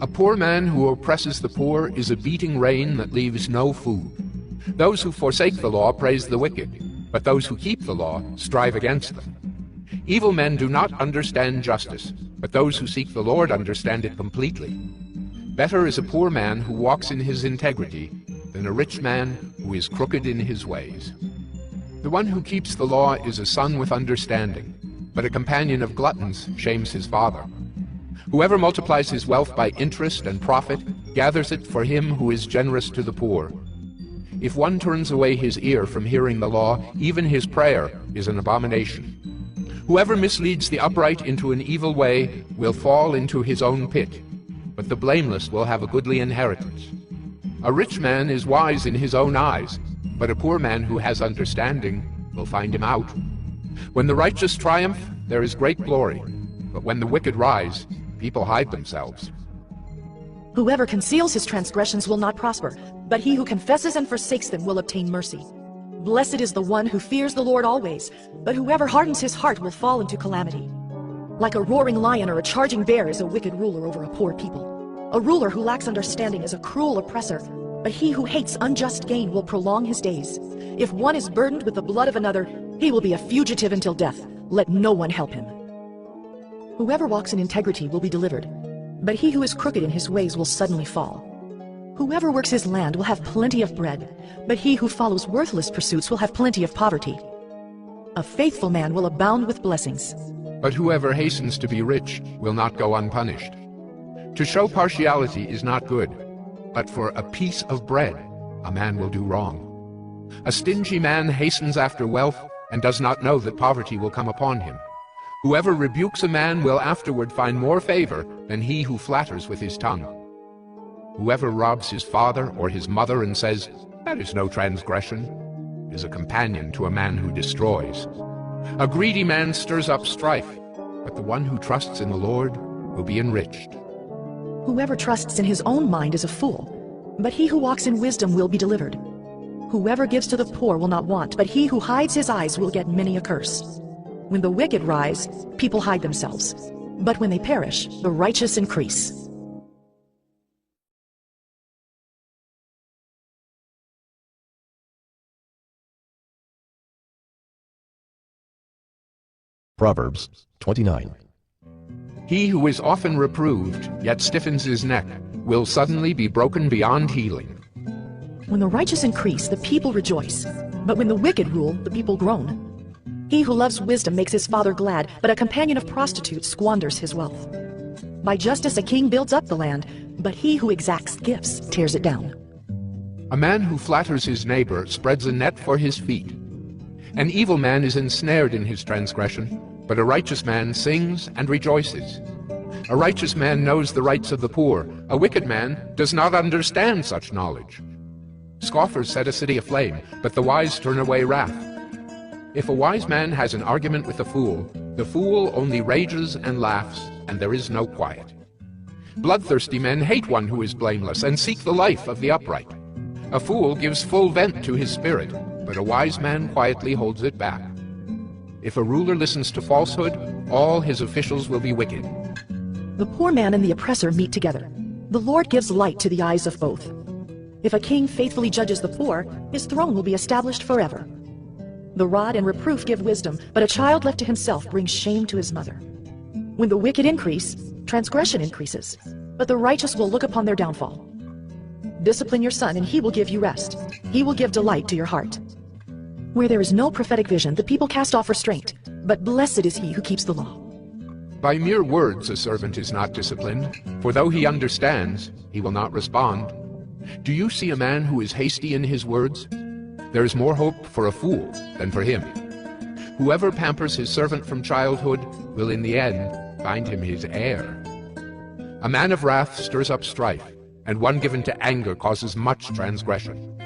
[SPEAKER 2] A poor man who oppresses the poor is a beating rain that leaves no food. Those who forsake the law praise the wicked, but those who keep the law strive against them. Evil men do not understand justice, but those who seek the Lord understand it completely. Better is a poor man who walks in his integrity than a rich man who is crooked in his ways. The one who keeps the law is a son with understanding, but a companion of gluttons shames his father. Whoever multiplies his wealth by interest and profit gathers it for him who is generous to the poor. If one turns away his ear from hearing the law, even his prayer is an abomination. Whoever misleads the upright into an evil way will fall into his own pit, but the blameless will have a goodly inheritance. A rich man is wise in his own eyes, but a poor man who has understanding will find him out. When the righteous triumph, there is great glory, but when the wicked rise, people hide themselves.
[SPEAKER 5] Whoever conceals his transgressions will not prosper, but he who confesses and forsakes them will obtain mercy. Blessed is the one who fears the Lord always, but whoever hardens his heart will fall into calamity. Like a roaring lion or a charging bear is a wicked ruler over a poor people. A ruler who lacks understanding is a cruel oppressor, but he who hates unjust gain will prolong his days. If one is burdened with the blood of another, he will be a fugitive until death. Let no one help him. Whoever walks in integrity will be delivered, but he who is crooked in his ways will suddenly fall. Whoever works his land will have plenty of bread, but he who follows worthless pursuits will have plenty of poverty. A faithful man will abound with blessings,
[SPEAKER 2] but whoever hastens to be rich will not go unpunished. To show partiality is not good, but for a piece of bread a man will do wrong. A stingy man hastens after wealth and does not know that poverty will come upon him. Whoever rebukes a man will afterward find more favor than he who flatters with his tongue. Whoever robs his father or his mother and says, "That is no transgression," is a companion to a man who destroys. A greedy man stirs up strife, but the one who trusts in the Lord will be enriched.
[SPEAKER 5] Whoever trusts in his own mind is a fool, but he who walks in wisdom will be delivered. Whoever gives to the poor will not want, but he who hides his eyes will get many a curse. When the wicked rise, people hide themselves, but when they perish, the righteous increase.
[SPEAKER 1] Proverbs 29.
[SPEAKER 2] He who is often reproved, yet stiffens his neck, will suddenly be broken beyond healing.
[SPEAKER 5] When the righteous increase, the people rejoice, But when the wicked rule, the people groan. He who loves wisdom makes his father glad, but a companion of prostitutes squanders his wealth. By justice a king builds up the land, but he who exacts gifts tears it down.
[SPEAKER 2] A man who flatters his neighbor spreads a net for his feet. An evil man is ensnared in his transgression, but a righteous man sings and rejoices. A righteous man knows the rights of the poor. A wicked man does not understand such knowledge. Scoffers set a city aflame, but the wise turn away wrath. If a wise man has an argument with a fool, the fool only rages and laughs, and there is no quiet. Bloodthirsty men hate one who is blameless and seek the life of the upright. A fool gives full vent to his spirit, but a wise man quietly holds it back. If a ruler listens to falsehood, all his officials will be wicked.
[SPEAKER 5] The poor man and the oppressor meet together. The Lord gives light to the eyes of both. If a king faithfully judges the poor, his throne will be established forever. The rod and reproof give wisdom, but a child left to himself brings shame to his mother. When the wicked increase, transgression increases, but the righteous will look upon their downfall. Discipline your son, and he will give you rest. He will give delight to your heart. Where there is no prophetic vision, the people cast off restraint, but blessed is he who keeps the law.
[SPEAKER 2] By mere words a servant is not disciplined, for though he understands, he will not respond. Do you see a man who is hasty in his words? There is more hope for a fool than for him. Whoever pampers his servant from childhood will in the end find him his heir. A man of wrath stirs up strife, and one given to anger causes much transgression.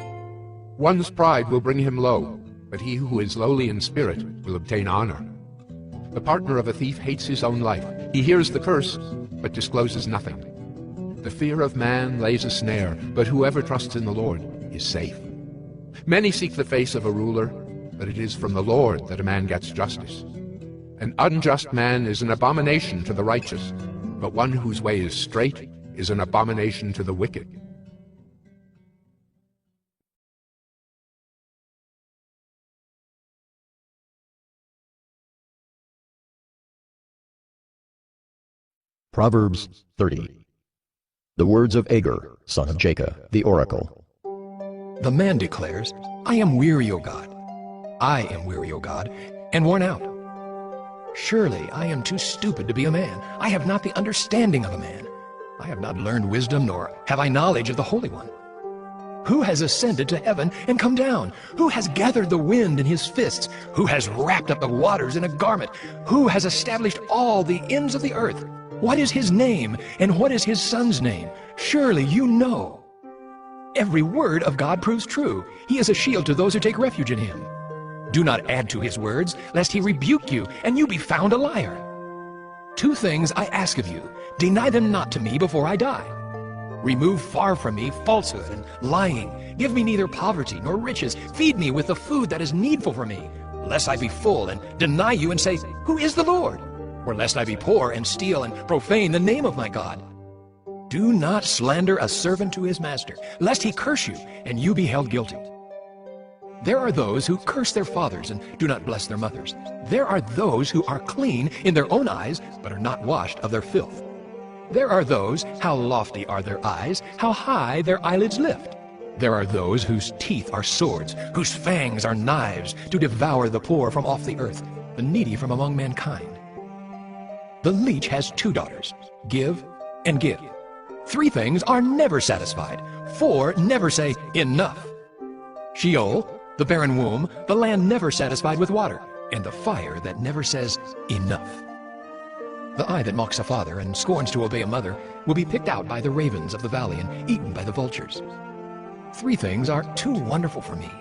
[SPEAKER 2] One's pride will bring him low, but he who is lowly in spirit will obtain honor. The partner of a thief hates his own life. He hears the curse, but discloses nothing. The fear of man lays a snare, but whoever trusts in the Lord is safe. Many seek the face of a ruler, but it is from the Lord that a man gets justice. An unjust man is an abomination to the righteous, but one whose way is straight is an abomination to the wicked.
[SPEAKER 1] Proverbs 30. The words of Agur, son of Jacob, the oracle.
[SPEAKER 10] The man declares, I am weary, O God. I am weary, O God, and worn out. Surely I am too stupid to be a man. I have not the understanding of a man. I have not learned wisdom, nor have I knowledge of the Holy One. Who has ascended to heaven and come down? Who has gathered the wind in his fists? Who has wrapped up the waters in a garment? Who has established all the ends of the earth? What is his name, and what is his son's name? Surely you know. Every word of God proves true. He is a shield to those who take refuge in him. Do not add to his words, lest he rebuke you, and you be found a liar. 2 things I ask of you. Deny them not to me before I die. Remove far from me falsehood and lying. Give me neither poverty nor riches. Feed me with the food that is needful for me, lest I be full and deny you and say, Who is the Lord? Or lest I be poor and steal and profane the name of my God. Do not slander a servant to his master, lest he curse you, and you be held guilty. There are those who curse their fathers and do not bless their mothers. There are those who are clean in their own eyes, but are not washed of their filth. There are those, how lofty are their eyes, how high their eyelids lift. There are those whose teeth are swords, whose fangs are knives, to devour the poor from off the earth, the needy from among mankind. The leech has 2 daughters, give and give. 3 things are never satisfied. 4 never say, enough. Sheol, the barren womb, the land never satisfied with water, and the fire that never says, enough. The eye that mocks a father and scorns to obey a mother will be picked out by the ravens of the valley and eaten by the vultures. 3 things are too wonderful for me.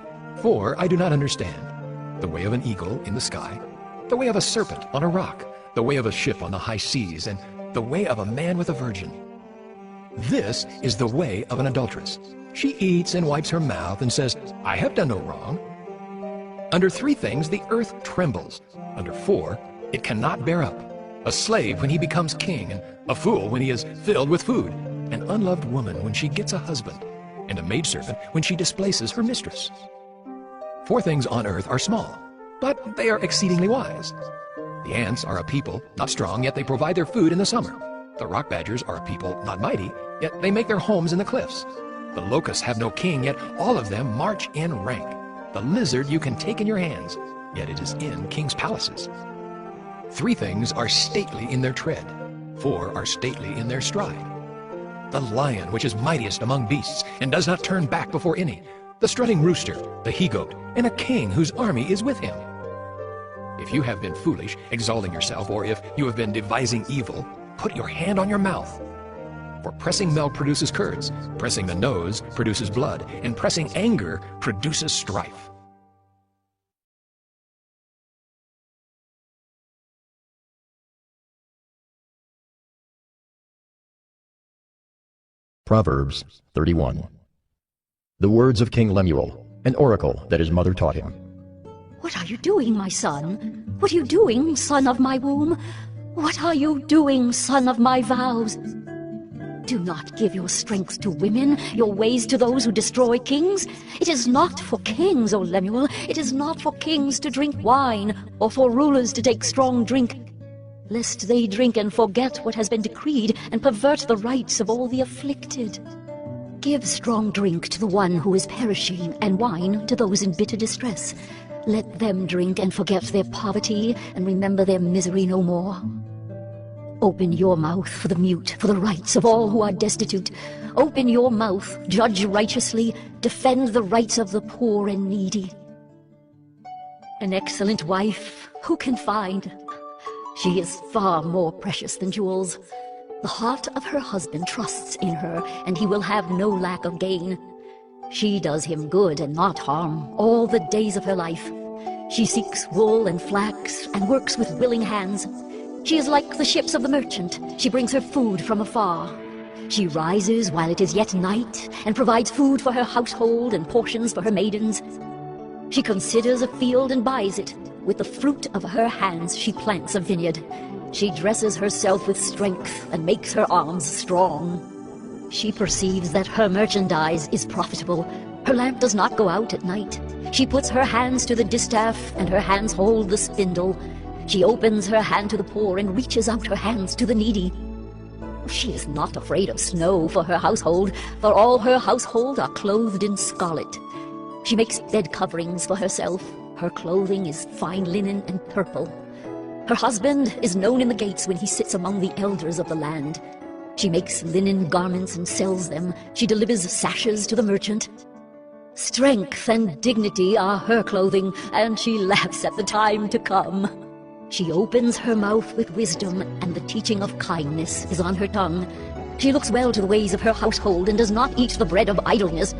[SPEAKER 10] 4 I do not understand. The way of an eagle in the sky, the way of a serpent on a rock, the way of a ship on the high seas, and the way of a man with a virgin. This is the way of an adulteress. She eats and wipes her mouth and says, I have done no wrong. Under 3 things the earth trembles. Under 4 it cannot bear up. A slave when he becomes king, and a fool when he is filled with food. An unloved woman when she gets a husband, and a maidservant when she displaces her mistress. 4 things on earth are small, but they are exceedingly wise. The ants are a people, not strong, yet they provide their food in the summer. The rock badgers are a people, not mighty, yet they make their homes in the cliffs. The locusts have no king, yet all of them march in rank. The lizard you can take in your hands, yet it is in kings' palaces. 3 things are stately in their tread, 4 are stately in their stride. The lion which is mightiest among beasts, and does not turn back before any, the strutting rooster, the he-goat, and a king whose army is with him. If you have been foolish, exalting yourself, or if you have been devising evil, put your hand on your mouth. For pressing milk produces curds, pressing the nose produces blood, and pressing anger produces strife.
[SPEAKER 1] Proverbs 31. The words of King Lemuel, an oracle that his mother taught him.
[SPEAKER 11] What are you doing, my son? What are you doing, son of my womb? What are you doing, son of my vows? Do not give your strength to women, your ways to those who destroy kings. It is not for kings, O Lemuel, it is not for kings to drink wine, or for rulers to take strong drink, lest they drink and forget what has been decreed, and pervert the rights of all the afflicted. Give strong drink to the one who is perishing, and wine to those in bitter distress. Let them drink and forget their poverty, and remember their misery no more. Open your mouth for the mute, for the rights of all who are destitute. Open your mouth, judge righteously, defend the rights of the poor and needy. An excellent wife, who can find? She is far more precious than jewels. The heart of her husband trusts in her, and he will have no lack of gain. She does him good and not harm all the days of her life. She seeks wool and flax and works with willing hands. She is like the ships of the merchant. She brings her food from afar. She rises while it is yet night and provides food for her household and portions for her maidens. She considers a field and buys it. With the fruit of her hands she plants a vineyard. She dresses herself with strength and makes her arms strong. She perceives that her merchandise is profitable. Her lamp does not go out at night. She puts her hands to the distaff, and her hands hold the spindle. She opens her hand to the poor and reaches out her hands to the needy. She is not afraid of snow for her household, for all her household are clothed in scarlet. She makes bed coverings for herself. Her clothing is fine linen and purple. Her husband is known in the gates when he sits among the elders of the land. She makes linen garments and sells them. She delivers sashes to the merchant. Strength and dignity are her clothing, and she laughs at the time to come. She opens her mouth with wisdom, and the teaching of kindness is on her tongue. She looks well to the ways of her household, and does not eat the bread of idleness.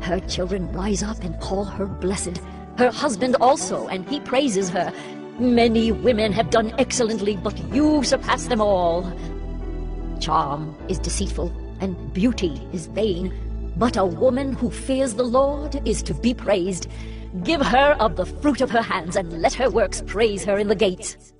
[SPEAKER 11] Her children rise up and call her blessed. Her husband also, and he praises her. Many women have done excellently, but you surpass them all. Charm is deceitful, and beauty is vain, but a woman who fears the Lord is to be praised. Give her of the fruit of her hands, and let her works praise her in the gates.